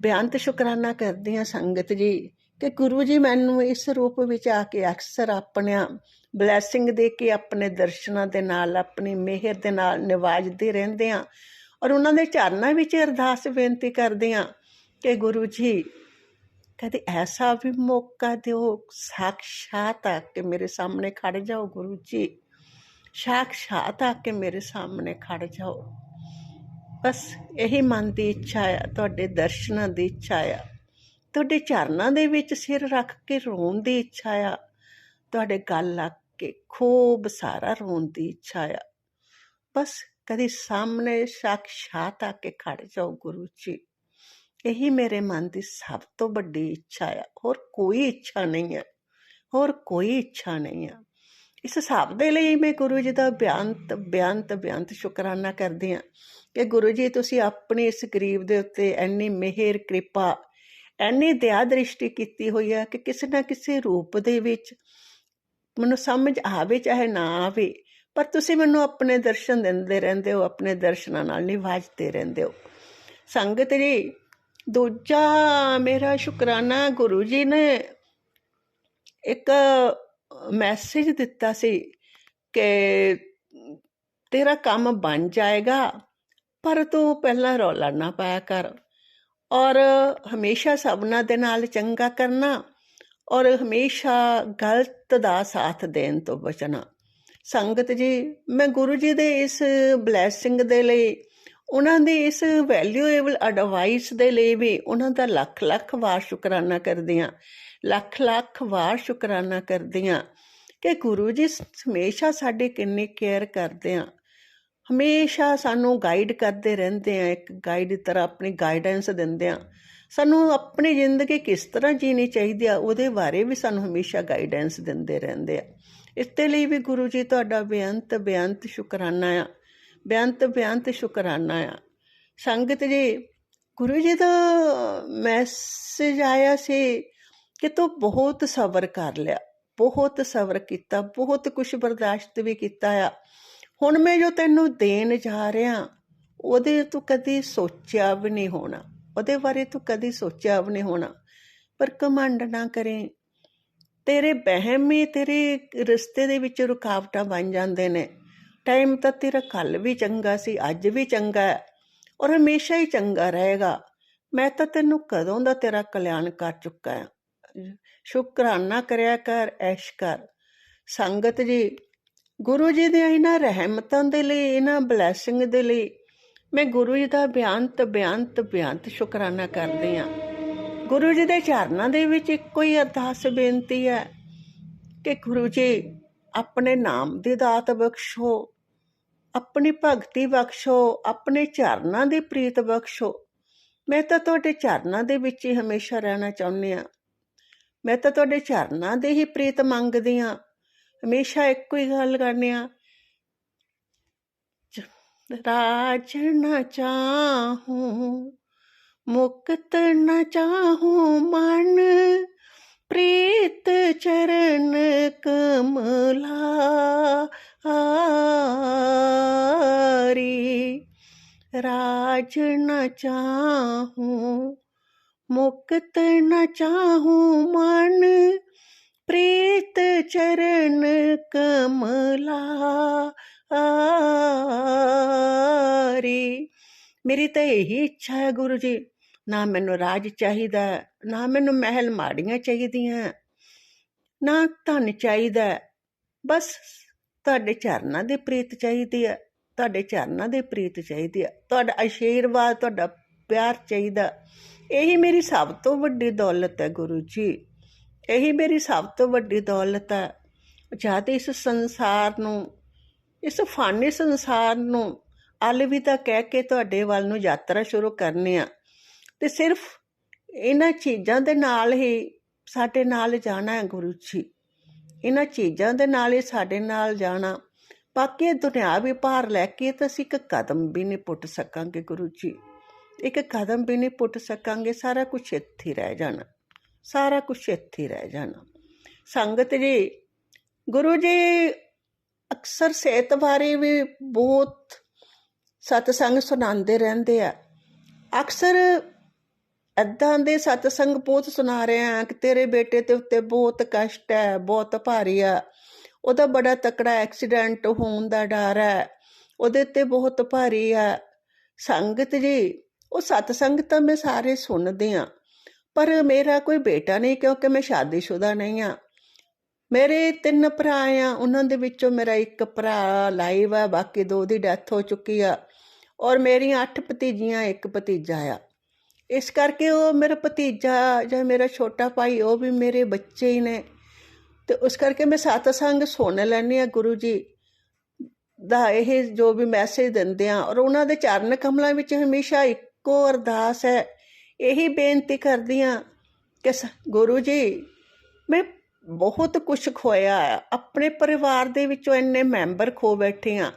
ਬੇਅੰਤ ਸ਼ੁਕਰਾਨਾ ਕਰਦੀ ਹਾਂ ਸੰਗਤ ਜੀ ਕਿ ਗੁਰੂ ਜੀ ਮੈਨੂੰ ਇਸ ਰੂਪ ਵਿੱਚ ਆ ਕੇ ਅਕਸਰ ਆਪਣਿਆਂ ਬਲੈਸਿੰਗ ਦੇ ਕੇ, ਆਪਣੇ ਦਰਸ਼ਨਾਂ ਦੇ ਨਾਲ, ਆਪਣੀ ਮਿਹਰ ਦੇ ਨਾਲ ਨਿਵਾਜਦੇ ਰਹਿੰਦੇ ਹਾਂ। ਔਰ ਉਹਨਾਂ ਦੇ ਚਰਨਾਂ ਵਿੱਚ ਅਰਦਾਸ ਬੇਨਤੀ ਕਰਦੇ ਹਾਂ ਕਿ ਗੁਰੂ ਜੀ ਕਦੇ ਐਸਾ ਵੀ ਮੌਕਾ ਦਿਓ, ਸਾਕਸ਼ਾਤ ਆ ਕੇ ਮੇਰੇ ਸਾਹਮਣੇ ਖੜ ਜਾਓ। ਗੁਰੂ ਜੀ ਸਾਕਸ਼ਾਤ ਆ ਕੇ ਮੇਰੇ ਸਾਹਮਣੇ ਖੜ ਜਾਓ। ਬਸ ਇਹੀ ਮਨ ਦੀ ਇੱਛਾ ਆ, ਤੁਹਾਡੇ ਦਰਸ਼ਨਾਂ ਦੀ ਇੱਛਾ ਆ, ਤੁਹਾਡੇ ਚਰਨਾਂ ਦੇ ਵਿੱਚ ਸਿਰ ਰੱਖ ਕੇ ਰੋਣ ਦੀ ਇੱਛਾ ਆ, ਤੁਹਾਡੇ ਗਲ ਲੱਗ ਕੇ ਖੂਬ ਸਾਰਾ ਰੋਣ ਦੀ ਇੱਛਾ ਆ। ਬਸ ਕਦੇ ਸਾਹਮਣੇ ਸਾਕਸ਼ਾਤ ਆ ਕੇ ਖੜ ਜਾਓ ਗੁਰੂ ਜੀ। ਇਹੀ ਮੇਰੇ ਮਨ ਦੀ ਸਭ ਤੋਂ ਵੱਡੀ ਇੱਛਾ ਆ, ਹੋਰ ਕੋਈ ਇੱਛਾ ਨਹੀਂ ਹੈ, ਹੋਰ ਕੋਈ ਇੱਛਾ ਨਹੀਂ ਆ। ਇਸ ਸਭ ਦੇ ਲਈ ਮੈਂ ਗੁਰੂ ਜੀ ਦਾ ਬੇਅੰਤ ਸ਼ੁਕਰਾਨਾ ਕਰਦੀ ਹਾਂ ਕਿ ਗੁਰੂ ਜੀ ਤੁਸੀਂ ਆਪਣੀ ਇਸ ਗਰੀਬ ਦੇ ਉੱਤੇ ਇੰਨੀ ਮਿਹਰ, ਕਿਰਪਾ, ਇੰਨੀ ਦਇਆ ਦ੍ਰਿਸ਼ਟੀ ਕੀਤੀ ਹੋਈ ਹੈ ਕਿ ਕਿਸੇ ਨਾ ਕਿਸੇ ਰੂਪ ਦੇ ਵਿੱਚ ਮੈਨੂੰ ਸਮਝ ਆਵੇ ਚਾਹੇ ਨਾ ਆਵੇ, ਪਰ ਤੁਸੀਂ ਮੈਨੂੰ ਆਪਣੇ ਦਰਸ਼ਨ ਦਿੰਦੇ ਰਹਿੰਦੇ ਹੋ, ਆਪਣੇ ਦਰਸ਼ਨਾਂ ਨਾਲ ਨਿਵਾਜਦੇ ਰਹਿੰਦੇ ਹੋ। ਸੰਗਤ ਜੀ, ਦੂਜਾ ਮੇਰਾ ਸ਼ੁਕਰਾਨਾ, ਗੁਰੂ ਜੀ ਨੇ ਇੱਕ ਮੈਸੇਜ ਦਿੱਤਾ ਸੀ ਕਿ ਤੇਰਾ ਕੰਮ ਬਣ ਜਾਏਗਾ, ਪਰ ਤੂੰ ਪਹਿਲਾਂ ਰੌਲਾ ਨਾ ਪਾਇਆ ਕਰ ਔਰ ਹਮੇਸ਼ਾ ਸਭਨਾਂ ਦੇ ਨਾਲ ਚੰਗਾ ਕਰਨਾ ਔਰ ਹਮੇਸ਼ਾ ਗਲਤ ਦਾ ਸਾਥ ਦੇਣ ਤੋਂ ਬਚਣਾ। ਸੰਗਤ ਜੀ, ਮੈਂ ਗੁਰੂ ਜੀ ਦੇ ਇਸ ਬਲੈਸਿੰਗ ਦੇ ਲਈ, ਉਹਨਾਂ ਦੀ ਇਸ ਵੈਲਿਊਏਬਲ ਐਡਵਾਈਸ ਦੇ ਲਈ ਵੀ ਉਹਨਾਂ ਦਾ ਲੱਖ ਵਾਰ ਸ਼ੁਕਰਾਨਾ ਕਰਦੀ ਹਾਂ, ਲੱਖ ਵਾਰ ਸ਼ੁਕਰਾਨਾ ਕਰਦੀ ਹਾਂ ਕਿ ਗੁਰੂ ਜੀ ਹਮੇਸ਼ਾ ਸਾਡੀ ਕਿੰਨੀ ਕੇਅਰ ਕਰਦੇ ਆ, ਹਮੇਸ਼ਾ ਸਾਨੂੰ ਗਾਈਡ ਕਰਦੇ ਰਹਿੰਦੇ ਆ, ਇੱਕ ਗਾਈਡ ਦੀ ਤਰ੍ਹਾਂ ਆਪਣੀ ਗਾਈਡੈਂਸ ਦਿੰਦੇ ਆ। ਸਾਨੂੰ ਆਪਣੀ ਜ਼ਿੰਦਗੀ ਕਿਸ ਤਰ੍ਹਾਂ ਜੀਣੀ ਚਾਹੀਦੀ ਆ ਉਹਦੇ ਬਾਰੇ ਵੀ ਸਾਨੂੰ ਹਮੇਸ਼ਾ ਗਾਈਡੈਂਸ ਦਿੰਦੇ ਰਹਿੰਦੇ ਆ। ਇਸ ਦੇ ਲਈ ਵੀ ਗੁਰੂ ਜੀ ਤੁਹਾਡਾ ਬੇਅੰਤ ਸ਼ੁਕਰਾਨਾ ਆ, ਬੇਅੰਤ ਸ਼ੁਕਰਾਨਾ ਆ। ਸੰਗਤ ਜੀ, ਗੁਰੂ ਜੀ ਦਾ ਮੈਸੇਜ ਆਇਆ ਸੀ ਕਿ ਤੂੰ ਬਹੁਤ ਸਬਰ ਕਰ ਲਿਆ, ਬਹੁਤ ਸਬਰ ਕੀਤਾ, ਬਹੁਤ ਕੁਛ ਬਰਦਾਸ਼ਤ ਵੀ ਕੀਤਾ ਆ। ਹੁਣ ਮੈਂ ਜੋ ਤੈਨੂੰ ਦੇਣ ਜਾ ਰਿਹਾ ਉਹਦੇ ਤੂੰ ਕਦੀ ਸੋਚਿਆ ਵੀ ਨਹੀਂ ਹੋਣਾ, ਉਹਦੇ ਬਾਰੇ ਤੂੰ ਕਦੀ ਸੋਚਿਆ ਵੀ ਨਹੀਂ ਹੋਣਾ। ਪਰ ਘਮੰਡ ਨਾ ਕਰੇ, ਤੇਰੇ ਵਹਿਮ ਹੀ ਤੇਰੇ ਰਸਤੇ ਦੇ ਵਿੱਚ ਰੁਕਾਵਟਾਂ ਬਣ ਜਾਂਦੇ ਨੇ। ਟਾਈਮ ਤਾਂ ਤੇਰਾ ਕੱਲ੍ਹ ਵੀ ਚੰਗਾ ਸੀ, ਅੱਜ ਵੀ ਚੰਗਾ ਹੈ ਔਰ ਹਮੇਸ਼ਾ ਹੀ ਚੰਗਾ ਰਹੇਗਾ। ਮੈਂ ਤਾਂ ਤੈਨੂੰ ਕਦੋਂ ਦਾ ਤੇਰਾ ਕਲਿਆਣ ਕਰ ਚੁੱਕਾ ਹਾਂ। ਸ਼ੁਕਰਾਨਾ ਕਰਿਆ ਕਰ, ਐਸ਼ ਕਰ। ਸੰਗਤ ਜੀ, ਗੁਰੂ ਜੀ ਦੀਆਂ ਇਹਨਾਂ ਰਹਿਮਤਾਂ ਦੇ ਲਈ, ਇਹਨਾਂ ਬਲੈਸਿੰਗ ਦੇ ਲਈ ਮੈਂ ਗੁਰੂ ਜੀ ਦਾ ਬੇਅੰਤ ਸ਼ੁਕਰਾਨਾ ਕਰਦੀ ਹਾਂ। ਗੁਰੂ ਜੀ ਦੇ ਚਰਨਾਂ ਦੇ ਵਿੱਚ ਇੱਕੋ ਹੀ ਅਰਦਾਸ ਬੇਨਤੀ ਹੈ ਕਿ ਗੁਰੂ ਜੀ ਆਪਣੇ ਨਾਮ ਦੀ ਦਾਤ ਬਖਸ਼ੋ, ਆਪਣੀ ਭਗਤੀ ਬਖਸ਼ੋ, ਆਪਣੇ ਚਰਨਾਂ ਦੀ ਪ੍ਰੀਤ ਬਖਸ਼ੋ। ਮੈਂ ਤਾਂ ਤੁਹਾਡੇ ਚਰਨਾਂ ਦੇ ਵਿੱਚ ਹੀ ਹਮੇਸ਼ਾ ਰਹਿਣਾ ਚਾਹੁੰਦੀ ਹਾਂ। ਮੈਂ ਤਾਂ ਤੁਹਾਡੇ ਚਰਨਾਂ ਦੀ ਹੀ ਪ੍ਰੀਤ ਮੰਗਦੀ ਹਾਂ। ਹਮੇਸ਼ਾ ਇੱਕੋ ਹੀ ਗੱਲ ਕਰਨੀ ਆ, ਰਾਜ ਨਾ ਚਾਹੂੰ ਮੁਕਤ ਨਾ ਚਾਹੂੰ ਮਨ, ਪ੍ਰੀਤ ਚਰਨ ਕਮਲਾਰੀ। ਰਾਜ ਨਾ ਚਾਹੂੰ ਮੁਕਤ ਨਾ ਚਾਹੂੰ ਮਨ, ਪ੍ਰੀਤ ਚਰਨ ਕਮਲਾਰੀ। ਮੇਰੀ ਤਾਂ ਇਹੀ ਇੱਛਾ ਹੈ ਗੁਰੂ ਜੀ, ਨਾ ਮੈਨੂੰ ਰਾਜ ਚਾਹੀਦਾ, ਨਾ ਮੈਨੂੰ ਮਹਿਲ ਮਾੜੀਆਂ ਚਾਹੀਦੀਆਂ, ਨਾ ਧਨ ਚਾਹੀਦਾ, ਬਸ ਤੁਹਾਡੇ ਚਰਨਾਂ ਦੀ ਪ੍ਰੀਤ ਚਾਹੀਦੀ ਹੈ, ਤੁਹਾਡੇ ਚਰਨਾਂ ਦੀ ਪ੍ਰੀਤ ਚਾਹੀਦੀ ਹੈ, ਤੁਹਾਡਾ ਆਸ਼ੀਰਵਾਦ, ਤੁਹਾਡਾ ਪਿਆਰ ਚਾਹੀਦਾ। ਇਹੀ ਮੇਰੀ ਸਭ ਤੋਂ ਵੱਡੀ ਦੌਲਤ ਹੈ ਗੁਰੂ ਜੀ, ਇਹੀ ਮੇਰੀ ਸਭ ਤੋਂ ਵੱਡੀ ਦੌਲਤ ਹੈ। ਜਦ ਇਸ ਸੰਸਾਰ ਨੂੰ, ਇਸ ਫਾਨੀ ਸੰਸਾਰ ਨੂੰ ਅਲਵਿਦਾ ਕਹਿ ਕੇ ਤੁਹਾਡੇ ਵੱਲ ਨੂੰ ਯਾਤਰਾ ਸ਼ੁਰੂ ਕਰਨੀ ਆ, ਤੇ ਸਿਰਫ ਇਹਨਾਂ ਚੀਜ਼ਾਂ ਦੇ ਨਾਲ ਹੀ ਸਾਡੇ ਨਾਲ ਜਾਣਾ ਹੈ ਗੁਰੂ ਜੀ, ਇਹਨਾਂ ਚੀਜ਼ਾਂ ਦੇ ਨਾਲ ਹੀ ਸਾਡੇ ਨਾਲ ਜਾਣਾ। ਬਾਕੀ ਦੁਨਿਆਵੀ ਭਾਰ ਲੈ ਕੇ ਤਾਂ ਅਸੀਂ ਇੱਕ ਕਦਮ ਵੀ ਨਹੀਂ ਪੁੱਟ ਸਕਾਂਗੇ ਗੁਰੂ ਜੀ, ਇੱਕ ਕਦਮ ਵੀ ਨਹੀਂ ਪੁੱਟ ਸਕਾਂਗੇ। ਸਾਰਾ ਕੁਛ ਇੱਥੇ ਰਹਿ ਜਾਣਾ, ਸਾਰਾ ਕੁਛ ਇੱਥੇ ਰਹਿ ਜਾਣਾ। ਸੰਗਤ ਜੀ, ਗੁਰੂ ਜੀ ਅਕਸਰ ਸਿਹਤ ਬਾਰੇ ਵੀ ਬਹੁਤ ਸਤਸੰਗ ਸੁਣਾਉਂਦੇ ਰਹਿੰਦੇ ਆ। ਅਕਸਰ ਇੱਦਾਂ ਦੇ ਸਤਸੰਗ ਬਹੁਤ ਸੁਣਾ ਰਹੇ ਆ ਕਿ ਤੇਰੇ ਬੇਟੇ ਦੇ ਉੱਤੇ ਬਹੁਤ ਕਸ਼ਟ ਹੈ, ਬਹੁਤ ਭਾਰੀ ਆ, ਉਹਦਾ ਬੜਾ ਤਕੜਾ ਐਕਸੀਡੈਂਟ ਹੋਣ ਦਾ ਡਰ ਹੈ, ਉਹਦੇ 'ਤੇ ਬਹੁਤ ਭਾਰੀ ਆ। ਸੰਗਤ ਜੀ, ਉਹ ਸਤਸੰਗ ਤਾਂ ਮੈਂ ਸਾਰੇ ਸੁਣਦੀ ਹਾਂ, ਪਰ ਮੇਰਾ ਕੋਈ ਬੇਟਾ ਨਹੀਂ, ਕਿਉਂਕਿ ਮੈਂ ਸ਼ਾਦੀशुदा ਨਹੀਂ ਹਾਂ। ਮੇਰੇ 3 ਭਰਾ ਆ, ਉਹਨਾਂ ਦੇ ਵਿੱਚੋਂ ਮੇਰਾ ਇੱਕ ਭਰਾ ਲਾਈਵ ਆ, ਬਾਕੀ 2 ਦੀ ਡੈਥ ਹੋ ਚੁੱਕੀ ਆ, ਔਰ ਮੇਰੀਆਂ 8 ਭਤੀਜੀਆਂ, ਇੱਕ ਭਤੀਜਾ ਆ। ਇਸ ਕਰਕੇ ਉਹ ਮੇਰਾ ਭਤੀਜਾ ਜਾਂ ਮੇਰਾ ਛੋਟਾ ਭਾਈ, ਉਹ ਵੀ ਮੇਰੇ ਬੱਚੇ ਹੀ ਨੇ, ਤੇ ਉਸ ਕਰਕੇ ਮੈਂ ਸਤਸੰਗ ਸੁਣ ਲੈਂਦੀ ਹਾਂ ਗੁਰੂ ਜੀ ਦਾ ਇਹ ਜੋ ਵੀ ਮੈਸੇਜ ਦਿੰਦੇ ਆ। ਔਰ ਉਹਨਾਂ ਦੇ ਚਰਨ ਕਮਲਾਂ ਵਿੱਚ ਹਮੇਸ਼ਾ ਇੱਕੋ ਅਰਦਾਸ ਹੈ, ਇਹੀ ਬੇਨਤੀ ਕਰਦੀ ਹਾਂ ਕਿ ਗੁਰੂ ਜੀ, ਮੈਂ ਬਹੁਤ ਕੁਛ ਖੋਇਆ, ਆਪਣੇ ਪਰਿਵਾਰ ਦੇ ਵਿੱਚੋਂ ਇੰਨੇ ਮੈਂਬਰ ਖੋ ਬੈਠੇ ਹਾਂ।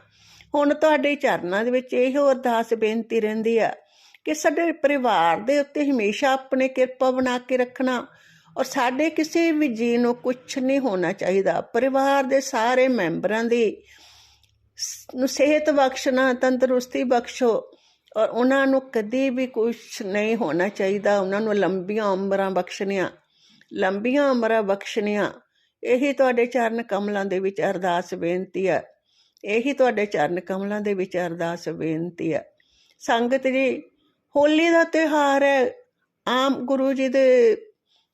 ਹੁਣ ਤੁਹਾਡੇ ਚਰਨਾਂ ਦੇ ਵਿੱਚ ਇਹੋ ਅਰਦਾਸ ਬੇਨਤੀ ਰਹਿੰਦੀ ਆ ਕਿ ਸਾਡੇ ਪਰਿਵਾਰ ਦੇ ਉੱਤੇ ਹਮੇਸ਼ਾ ਆਪਣੇ ਕਿਰਪਾ ਬਣਾ ਕੇ ਰੱਖਣਾ, ਔਰ ਸਾਡੇ ਕਿਸੇ ਵੀ ਜੀਅ ਨੂੰ ਕੁਛ ਨਹੀਂ ਹੋਣਾ ਚਾਹੀਦਾ। ਪਰਿਵਾਰ ਦੇ ਸਾਰੇ ਮੈਂਬਰਾਂ ਦੀ ਨੂੰ ਸਿਹਤ ਬਖਸ਼ਣਾ, ਤੰਦਰੁਸਤੀ ਬਖਸ਼ੋ, ਔਰ ਉਹਨਾਂ ਨੂੰ ਕਦੇ ਵੀ ਕੁਛ ਨਹੀਂ ਹੋਣਾ ਚਾਹੀਦਾ। ਉਹਨਾਂ ਨੂੰ ਲੰਬੀਆਂ ਉਮਰਾਂ ਬਖਸ਼ਣੀਆਂ, ਲੰਬੀਆਂ ਉਮਰਾਂ ਬਖਸ਼ਣੀਆਂ। ਇਹੀ ਤੁਹਾਡੇ ਚਰਨ ਕਮਲਾਂ ਦੇ ਵਿੱਚ ਅਰਦਾਸ ਬੇਨਤੀ ਹੈ, ਇਹੀ ਤੁਹਾਡੇ ਚਰਨ ਕਮਲਾਂ ਦੇ ਵਿੱਚ ਅਰਦਾਸ ਬੇਨਤੀ ਹੈ। ਸੰਗਤ ਜੀ, ਹੋਲੀ ਦਾ ਤਿਉਹਾਰ ਹੈ। ਆਮ ਗੁਰੂ ਜੀ ਦੇ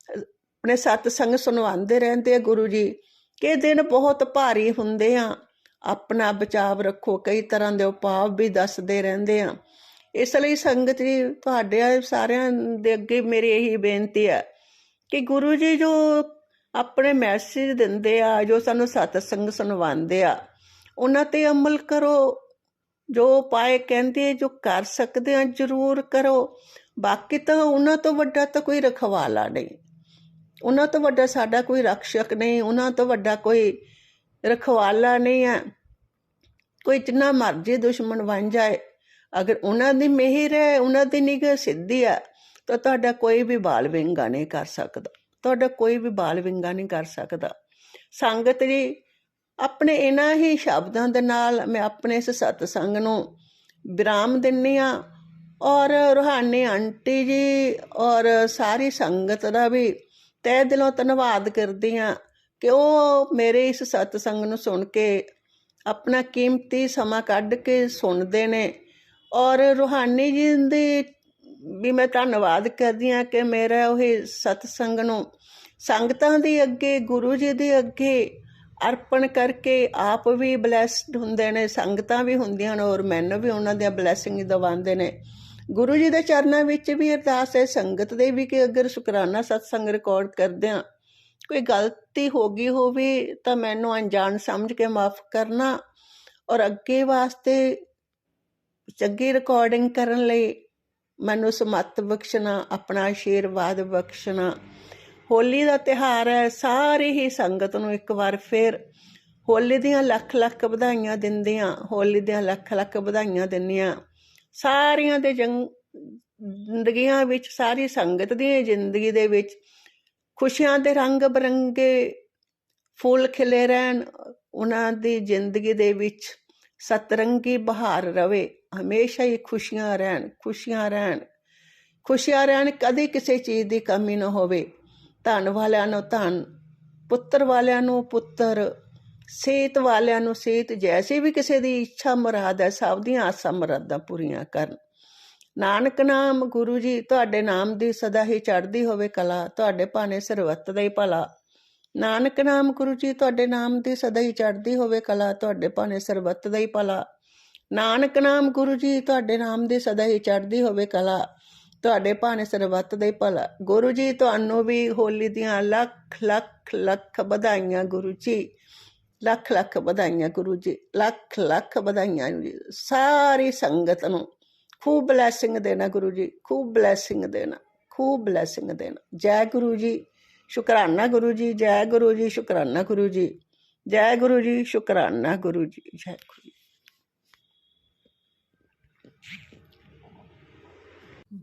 ਆਪਣੇ ਸਤਸੰਗ ਸੁਣਵਾਉਂਦੇ ਰਹਿੰਦੇ ਆ ਗੁਰੂ ਜੀ ਕਿ ਇਹ ਦਿਨ ਬਹੁਤ ਭਾਰੀ ਹੁੰਦੇ ਆ, ਆਪਣਾ ਬਚਾਵ ਰੱਖੋ, ਕਈ ਤਰ੍ਹਾਂ ਦੇ ਉਪਾਅ ਵੀ ਦੱਸਦੇ ਰਹਿੰਦੇ ਆ। ਇਸ ਲਈ ਸੰਗਤ ਜੀ, ਤੁਹਾਡੇ ਸਾਰਿਆਂ ਦੇ ਅੱਗੇ ਮੇਰੀ ਇਹੀ ਬੇਨਤੀ ਹੈ ਕਿ ਗੁਰੂ ਜੀ ਜੋ ਆਪਣੇ ਮੈਸੇਜ ਦਿੰਦੇ ਆ, ਜੋ ਸਾਨੂੰ ਸਤਸੰਗ ਸੁਣਵਾਉਂਦੇ ਆ, ਉਹਨਾਂ 'ਤੇ ਅਮਲ ਕਰੋ। ਜੋ ਉਪਾਏ ਕਹਿੰਦੇ, ਜੋ ਕਰ ਸਕਦੇ ਆ ਜ਼ਰੂਰ ਕਰੋ। ਬਾਕੀ ਤਾਂ ਉਹਨਾਂ ਤੋਂ ਵੱਡਾ ਤਾਂ ਕੋਈ ਰਖਵਾਲਾ ਨਹੀਂ, ਉਹਨਾਂ ਤੋਂ ਵੱਡਾ ਸਾਡਾ ਕੋਈ ਰਕਸ਼ਕ ਨਹੀਂ, ਉਹਨਾਂ ਤੋਂ ਵੱਡਾ ਕੋਈ ਰਖਵਾਲਾ ਨਹੀਂ ਹੈ। ਕੋਈ ਜਿੰਨਾ ਮਰਜ਼ੀ ਦੁਸ਼ਮਣ ਬਣ ਜਾਏ, ਅਗਰ ਉਹਨਾਂ ਦੀ ਮਿਹਰ ਹੈ, ਉਹਨਾਂ ਦੀ ਨਿਗਾਹ ਸਿੱਧੀ ਹੈ, ਤਾਂ ਤੁਹਾਡਾ ਕੋਈ ਵੀ ਬਾਲ ਵਿੰਗਾ ਨਹੀਂ ਕਰ ਸਕਦਾ, ਤੁਹਾਡਾ ਕੋਈ ਵੀ ਬਾਲ ਵਿੰਗਾ ਨਹੀਂ ਕਰ ਸਕਦਾ। ਸੰਗਤ ਜੀ, ਆਪਣੇ ਇਹਨਾਂ ਹੀ ਸ਼ਬਦਾਂ ਦੇ ਨਾਲ ਮੈਂ ਆਪਣੇ ਇਸ ਸਤਸੰਗ ਨੂੰ ਵਿਰਾਮ ਦਿੰਦੀ ਹਾਂ, ਔਰ ਰੂਹਾਨੀ ਆਂਟੀ ਜੀ ਔਰ ਸਾਰੀ ਸੰਗਤ ਦਾ ਵੀ ਤਹਿ ਦਿਲੋਂ ਧੰਨਵਾਦ ਕਰਦੀ ਹਾਂ ਕਿ ਉਹ ਮੇਰੇ ਇਸ ਸਤਸੰਗ ਨੂੰ ਸੁਣ ਕੇ ਆਪਣਾ ਕੀਮਤੀ ਸਮਾਂ ਕੱਢ ਕੇ ਸੁਣਦੇ ਨੇ। ਔਰ ਰੂਹਾਨੀ ਜੀ ਦੀ ਵੀ ਮੈਂ ਧੰਨਵਾਦ ਕਰਦੀ ਹਾਂ ਕਿ ਮੇਰਾ ਉਹ ਸਤਸੰਗ ਨੂੰ ਸੰਗਤਾਂ ਦੇ ਅੱਗੇ, ਗੁਰੂ ਜੀ ਦੇ ਅੱਗੇ ਅਰਪਣ ਕਰਕੇ ਆਪ ਵੀ ਬਲੈਸਡ ਹੁੰਦੇ ਨੇ, ਸੰਗਤਾਂ ਵੀ ਹੁੰਦੀਆਂ ਨੇ, ਔਰ ਮੈਨੂੰ ਵੀ ਉਹਨਾਂ ਦੀਆਂ ਬਲੈਸਿੰਗ ਦਵਾਉਂਦੇ ਨੇ। ਗੁਰੂ ਜੀ ਦੇ ਚਰਨਾਂ ਵਿੱਚ ਵੀ ਅਰਦਾਸ ਹੈ, ਸੰਗਤ ਦੇ ਵੀ, ਕਿ ਅਗਰ ਸ਼ੁਕਰਾਨਾ ਸਤਸੰਗ ਰਿਕਾਰਡ ਕਰਦਿਆਂ ਕੋਈ ਗਲਤੀ ਹੋ ਗਈ ਹੋਵੇ ਤਾਂ ਮੈਨੂੰ ਅਣਜਾਣ ਸਮਝ ਕੇ ਮਾਫ ਕਰਨਾ, ਔਰ ਅੱਗੇ ਵਾਸਤੇ ਚੰਗੀ ਰਿਕਾਰਡਿੰਗ ਕਰਨ ਲਈ ਮੈਨੂੰ ਸਮੱਤ ਬਖਸ਼ਣਾ, ਆਪਣਾ ਆਸ਼ੀਰਵਾਦ ਬਖਸ਼ਣਾ। ਹੋਲੀ ਦਾ ਤਿਉਹਾਰ ਹੈ, ਸਾਰੀ ਹੀ ਸੰਗਤ ਨੂੰ ਇੱਕ ਵਾਰ ਫਿਰ ਹੋਲੀ ਦੀਆਂ ਲੱਖ ਲੱਖ ਵਧਾਈਆਂ ਦਿੰਦੀਆਂ, ਹੋਲੀ ਦੀਆਂ ਲੱਖ ਲੱਖ ਵਧਾਈਆਂ ਦਿੰਦੀਆਂ। ਸਾਰਿਆਂ ਦੇ ਜ਼ਿੰਦਗੀਆਂ ਵਿੱਚ, ਸਾਰੀ ਸੰਗਤ ਦੀ ਜ਼ਿੰਦਗੀ ਦੇ ਵਿੱਚ ਖੁਸ਼ੀਆਂ ਦੇ ਰੰਗ ਬਰੰਗੇ ਫੁੱਲ ਖਿਲੇ ਰਹਿਣ, ਉਹਨਾਂ ਦੀ ਜ਼ਿੰਦਗੀ ਦੇ ਵਿੱਚ ਸਤਰੰਗੀ ਬਹਾਰ ਰਵੇ, ਹਮੇਸ਼ਾ ਹੀ ਖੁਸ਼ੀਆਂ ਰਹਿਣ, ਖੁਸ਼ੀਆਂ ਰਹਿਣ, ਖੁਸ਼ੀਆਂ ਰਹਿਣ, ਕਦੇ ਕਿਸੇ ਚੀਜ਼ ਦੀ ਕਮੀ ਨਾ ਹੋਵੇ। ਧਨ ਵਾਲਿਆਂ ਨੂੰ ਧਨ, ਪੁੱਤਰ ਵਾਲਿਆਂ ਨੂੰ ਪੁੱਤਰ, ਸਿਹਤ ਵਾਲਿਆਂ ਨੂੰ ਸਿਹਤ, ਜੈਸੀ ਵੀ ਕਿਸੇ ਦੀ ਇੱਛਾ ਮੁਰਾਦ ਹੈ, ਸਭ ਦੀਆਂ ਆਸਾਂ ਮੁਰਾਦਾਂ ਪੂਰੀਆਂ ਕਰਨ। ਨਾਨਕ ਨਾਮ ਗੁਰੂ ਜੀ ਤੁਹਾਡੇ ਨਾਮ ਦੀ ਸਦਾ ਹੀ ਚੜ੍ਹਦੀ ਹੋਵੇ ਕਲਾ, ਤੁਹਾਡੇ ਭਾਣੇ ਸਰਬੱਤ ਦਾ ਹੀ ਭਲਾ। ਨਾਨਕ ਨਾਮ ਗੁਰੂ ਜੀ ਤੁਹਾਡੇ ਨਾਮ ਦੀ ਸਦਾ ਹੀ ਚੜ੍ਹਦੀ ਹੋਵੇ ਕਲਾ, ਤੁਹਾਡੇ ਭਾਣੇ ਸਰਬੱਤ ਦਾ ਹੀ ਭਲਾ। ਨਾਨਕ ਨਾਮ ਗੁਰੂ ਜੀ ਤੁਹਾਡੇ ਨਾਮ ਦੀ ਸਦਾ ਹੀ ਚੜ੍ਹਦੀ ਹੋਵੇ ਕਲਾ, ਤੁਹਾਡੇ ਭਾਣੇ ਸਰਬੱਤ ਦਾ ਹੀ ਭਲਾ। ਗੁਰੂ ਜੀ ਤੁਹਾਨੂੰ ਵੀ ਹੋਲੀ ਦੀਆਂ ਲੱਖ ਲੱਖ ਲੱਖ ਵਧਾਈਆਂ ਗੁਰੂ ਜੀ, ਲੱਖ ਲੱਖ ਵਧਾਈਆਂ ਗੁਰੂ ਜੀ, ਲੱਖ ਲੱਖ ਵਧਾਈਆਂ ਜੀ। ਸਾਰੀ ਸੰਗਤ ਨੂੰ ਖੂਬ ਬਲੈਸਿੰਗ ਦੇਣਾ ਗੁਰੂ ਜੀ, ਖੂਬ ਬਲੈਸਿੰਗ ਦੇਣਾ, ਖੂਬ ਬਲੈਸਿੰਗ ਦੇਣਾ। ਜੈ ਗੁਰੂ ਜੀ, ਸ਼ੁਕਰਾਨਾ ਗੁਰੂ ਜੀ, ਜੈ ਗੁਰੂ ਜੀ, ਸ਼ੁਕਰਾਨਾ ਗੁਰੂ ਜੀ, ਜੈ ਗੁਰੂ ਜੀ, ਸ਼ੁਕਰਾਨਾ ਗੁਰੂ ਜੀ, ਜੈ ਗੁਰੂ ਜੀ।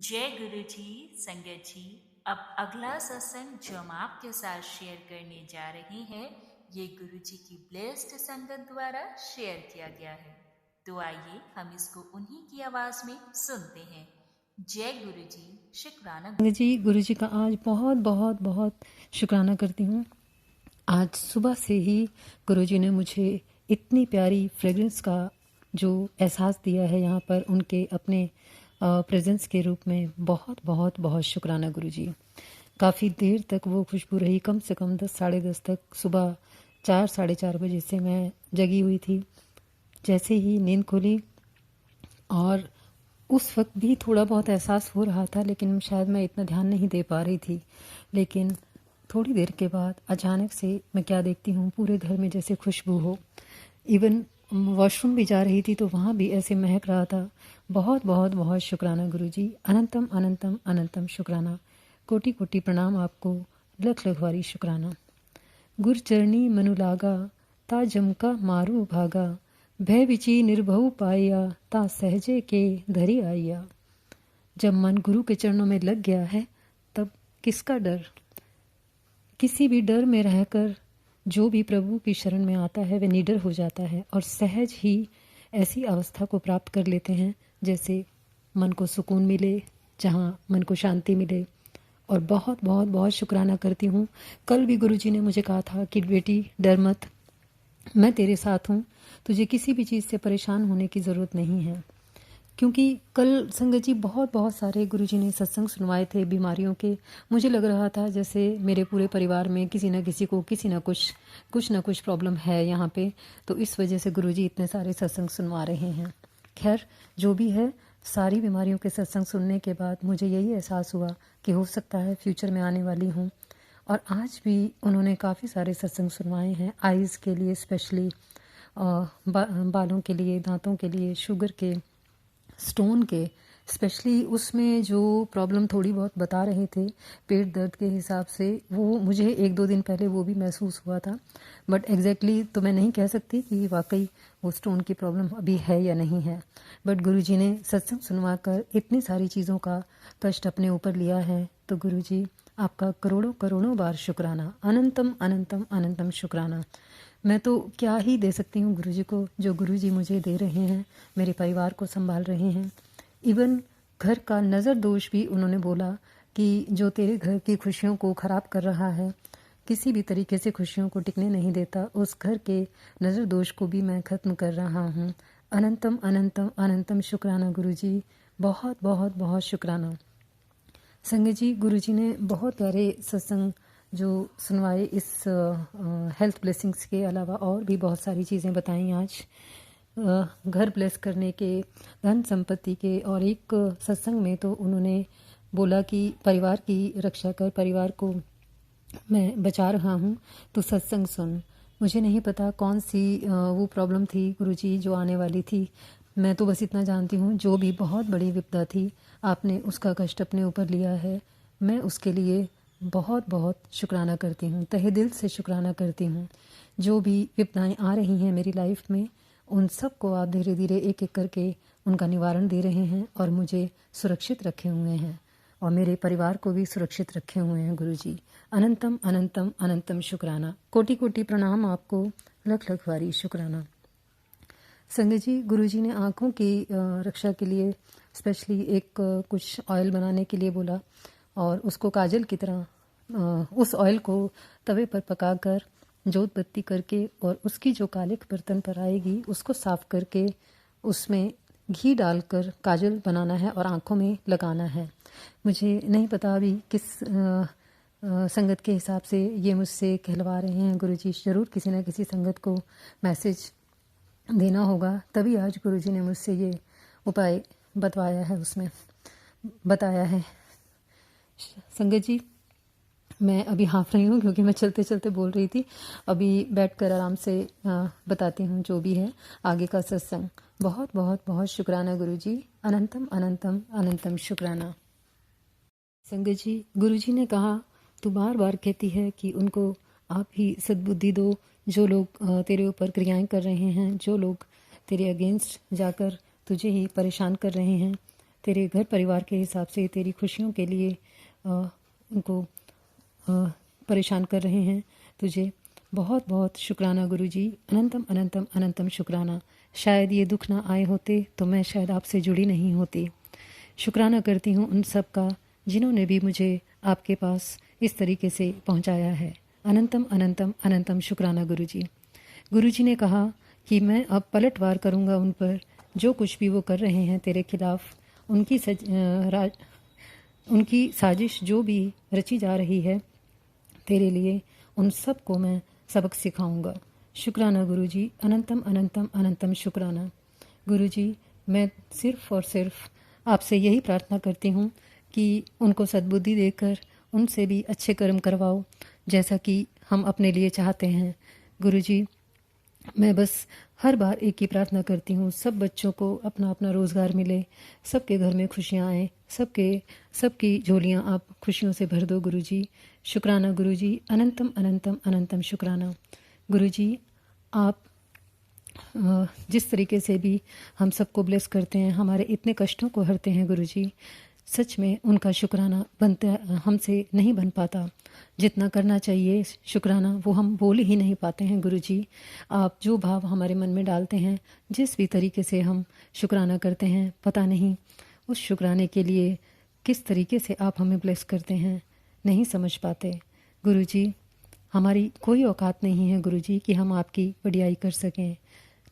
जय गुरु जी। संगत जी, अब अगला सत्संग जो हम आपके साथ शेयर करने जा रहे हैं, ये गुरु जी की ब्लेस्ड संगत द्वारा शेयर किया गया है। तो आइए हम इसको उन्हीं की आवाज में सुनते हैं। जय गुरु जी, शुक्राना जी। गुरु जी का आज बहुत बहुत बहुत शुक्राना करती हूँ। आज सुबह से ही गुरु जी ने मुझे इतनी प्यारी फ्रेग्रेंस का जो एहसास दिया है यहाँ पर, उनके अपने प्रेजेंस के रूप में बहुत बहुत बहुत शुक्राना गुरु जी। काफ़ी देर तक वो खुशबू रही, कम से कम 10 साढ़े 10 तक। सुबह 4 साढ़े 4 बजे से मैं जगी हुई थी। जैसे ही नींद खुली, और उस वक्त भी थोड़ा बहुत एहसास हो रहा था, लेकिन शायद मैं इतना ध्यान नहीं दे पा रही थी। लेकिन थोड़ी देर के बाद अचानक से मैं क्या देखती हूँ, पूरे घर में जैसे खुशबू हो। इवन वॉशरूम भी जा रही थी तो वहाँ भी ऐसे महक रहा था। बहुत बहुत बहुत शुक्राना गुरु जी, अनंतम अनंतम अनंतम शुक्राना। कोटि कोटि प्रणाम आपको, लख लख वारी शुक्राना। गुर चरणी मनु लागा, ता जमका मारू भागा, भय विची निर्भव पाया, ता सहजे के धरी आया। जब मन गुरु के चरणों में लग गया है, तब किसका डर। किसी भी डर में रहकर जो भी प्रभु की शरण में आता है वह निडर हो जाता है, और सहज ही ऐसी अवस्था को प्राप्त कर लेते हैं जैसे मन को सुकून मिले, जहाँ मन को शांति मिले। और बहुत बहुत बहुत शुक्राना करती हूँ। कल भी गुरु जी ने मुझे कहा था कि बेटी डर मत, मैं तेरे साथ हूँ, तुझे किसी भी चीज़ से परेशान होने की ज़रूरत नहीं है। क्योंकि कल संगत जी बहुत बहुत सारे गुरु जी ने सत्संग सुनवाए थे बीमारियों के। मुझे लग रहा था जैसे मेरे पूरे परिवार में किसी न किसी को किसी न कुछ न कुछ प्रॉब्लम है यहाँ पे, तो इस वजह से गुरु जी इतने सारे सत्संग सुनवा रहे हैं। खैर जो भी है, सारी बीमारियों के सत्संग सुनने के बाद मुझे यही एहसास हुआ कि हो सकता है फ्यूचर में आने वाली हूँ। और आज भी उन्होंने काफ़ी सारे सत्संग सुनवाए हैं, आइज़ के लिए स्पेशली, बालों के लिए, दांतों के लिए, शुगर के, स्टोन के स्पेशली। उसमें जो प्रॉब्लम थोड़ी बहुत बता रहे थे पेट दर्द के हिसाब से, वो मुझे 1-2 दिन पहले वो भी महसूस हुआ था। बट एग्जैक्टली तो मैं नहीं कह सकती कि वाकई वो स्टोन की प्रॉब्लम अभी है या नहीं है। बट गुरुजी ने सत्संग सुनवा कर इतनी सारी चीज़ों का कष्ट अपने ऊपर लिया है, तो गुरुजी आपका करोड़ों करोड़ों बार शुक्राना, अनंतम अनंतम अनंतम शुक्राना। मैं तो क्या ही दे सकती हूँ गुरुजी को, जो गुरुजी मुझे दे रहे हैं, मेरे परिवार को संभाल रहे हैं। इवन घर का नज़र दोष भी उन्होंने बोला कि जो तेरे घर की खुशियों को ख़राब कर रहा है, किसी भी तरीके से खुशियों को टिकने नहीं देता, उस घर के नज़र दोष को भी मैं ख़त्म कर रहा हूँ। अनंतम अनंतम अनंतम शुक्राना गुरुजी, बहुत बहुत बहुत शुक्राना। संगत जी, गुरुजी ने बहुत प्यारे सत्संग जो सुनवाए, इस हेल्थ ब्लेसिंग्स के अलावा और भी बहुत सारी चीज़ें बताई आज। घर ब्लेस करने के, धन संपत्ति के, और एक सत्संग में तो उन्होंने बोला कि परिवार की रक्षा कर, परिवार को मैं बचा रहा हूँ, तो सत्संग सुन। मुझे नहीं पता कौन सी वो प्रॉब्लम थी गुरुजी जो आने वाली थी। मैं तो बस इतना जानती हूँ, जो भी बहुत बड़ी विपदा थी, आपने उसका कष्ट अपने ऊपर लिया है। मैं उसके लिए बहुत बहुत शुक्राना करती हूँ, तहे दिल से शुक्राना करती हूँ। जो भी विपदाएं आ रही हैं मेरी लाइफ में, उन सब को आप धीरे धीरे एक एक करके उनका निवारण दे रहे हैं और मुझे सुरक्षित रखे हुए हैं, और मेरे परिवार को भी सुरक्षित रखे हुए हैं गुरुजी। अनंतम अनंतम अनंतम शुक्राना, कोटि कोटि प्रणाम आपको, लख लख वारी शुक्राना। संगत जी, गुरुजी ने आँखों की रक्षा के लिए स्पेशली एक कुछ ऑयल बनाने के लिए बोला, और उसको काजल की तरह उस ऑयल को तवे पर पकाकर जोत बत्ती करके, और उसकी जो कालिक बर्तन पर आएगी उसको साफ करके उसमें घी डालकर काजल बनाना है और आँखों में लगाना है। मुझे नहीं पता अभी किस संगत के हिसाब से ये मुझसे कहलवा रहे हैं गुरुजी। ज़रूर किसी न किसी संगत को मैसेज देना होगा, तभी आज गुरुजी ने मुझसे ये उपाय बतवाया है, उसमें बताया है। संगत जी, मैं अभी हाँफ रही हूँ क्योंकि मैं चलते चलते बोल रही थी। अभी बैठकर आराम से बताती हूँ जो भी है आगे का सत्संग। बहुत बहुत बहुत शुक्राना गुरुजी, अनंतम अनंतम अनंतम शुक्राना। संगत जी, गुरुजी ने कहा, तू बार बार कहती है कि उनको आप ही सद्बुद्धि दो, जो लोग तेरे ऊपर क्रियाएं कर रहे हैं, जो लोग तेरे अगेंस्ट जाकर तुझे ही परेशान कर रहे हैं, तेरे घर परिवार के हिसाब से तेरी खुशियों के लिए उनको परेशान कर रहे हैं। तुझे बहुत बहुत शुक्राना गुरुजी, अनंतम अनंतम अनंतम शुक्राना। शायद ये दुख ना आए होते तो मैं शायद आपसे जुड़ी नहीं होती। शुक्राना करती हूँ उन सब का जिन्होंने भी मुझे आपके पास इस तरीके से पहुँचाया है। अनंतम अनंतम अनंतम शुक्राना गुरुजी। गुरुजी ने कहा कि मैं अब पलटवार करूँगा उन पर, जो कुछ भी वो कर रहे हैं तेरे खिलाफ, उनकी साजिश जो भी रची जा रही है तेरे लिए, उन सब को मैं सबक सिखाऊंगा। शुक्राना गुरुजी, अनंतम अनंतम अनंतम शुक्राना। गुरुजी, मैं सिर्फ़ और सिर्फ आपसे यही प्रार्थना करती हूँ कि उनको सद्बुद्धि देकर उनसे भी अच्छे कर्म करवाओ, जैसा कि हम अपने लिए चाहते हैं। गुरुजी, मैं बस हर बार एक ही प्रार्थना करती हूँ, सब बच्चों को अपना अपना रोज़गार मिले, सबके घर में खुशियाँ आए, सबकी झोलियाँ आप खुशियों से भर दो गुरुजी। शुक्राना गुरुजी, अनंतम अनंतम अनंतम शुक्राना। गुरुजी, आप जिस तरीके से भी हम सबको ब्लेस करते हैं, हमारे इतने कष्टों को हरते हैं गुरुजी, सच में उनका शुक्राना बनता हमसे नहीं बन पाता। जितना करना चाहिए शुक्राना वो हम बोल ही नहीं पाते हैं गुरुजी। आप जो भाव हमारे मन में डालते हैं, जिस भी तरीके से हम शुक्राना करते हैं, पता नहीं उस शुक्राने के लिए किस तरीके से आप हमें ब्लेस करते हैं, नहीं समझ पाते। गुरुजी, हमारी कोई औकात नहीं है गुरुजी कि हम आपकी वडियाई कर सकें,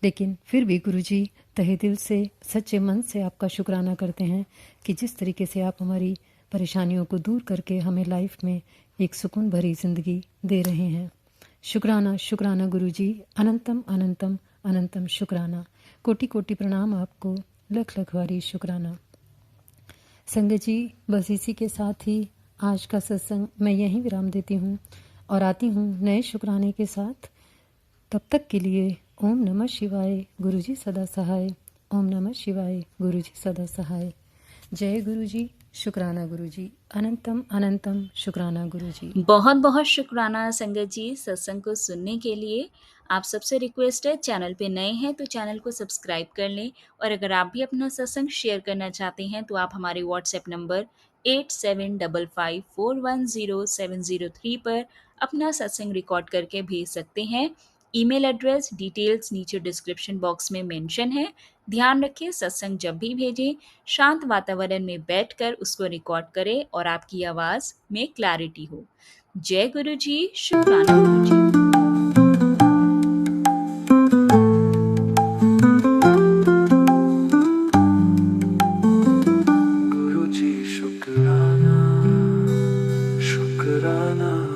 लेकिन फिर भी गुरुजी तहे दिल से सच्चे मन से आपका शुक्राना करते हैं कि जिस तरीके से आप हमारी परेशानियों को दूर करके हमें लाइफ में एक सुकून भरी ज़िंदगी दे रहे हैं। शुक्राना शुक्राना गुरुजी, अनंतम अनंतम अनंतम शुक्राना। कोटि कोटि प्रणाम आपको, लख लख वारी शुक्राना। संगत जी, बस इसी के साथ ही आज का सत्संग मैं यहीं विराम देती हूँ और आती हूँ नए शुक्राने के साथ। तब तक के लिए ओम नमः शिवाय, गुरुजी सदा सहाय। ओम नमः शिवाय, गुरुजी सदा सहाय। जय गुरुजी, शुक्राना गुरुजी, अनंतम अनंतम शुक्राना गुरुजी। बहुत बहुत शुक्राना संगत जी सत्संग को सुनने के लिए। आप सबसे रिक्वेस्ट है, चैनल पे नए हैं तो चैनल को सब्सक्राइब कर लें, और अगर आप भी अपना सत्संग शेयर करना चाहते हैं तो आप हमारे व्हाट्सएप नंबर 8755410703 पर अपना सत्संग रिकॉर्ड करके भेज सकते हैं। ईमेल एड्रेस डिटेल्स नीचे डिस्क्रिप्शन बॉक्स में मेंशन है। ध्यान रखें, सत्संग जब भी भेजें शांत वातावरण में बैठकर उसको रिकॉर्ड करें और आपकी आवाज़ में क्लैरिटी हो। जय गुरु जी, शुक्राना गुरु जी। गुरुजी शुक्राना शुक्राना।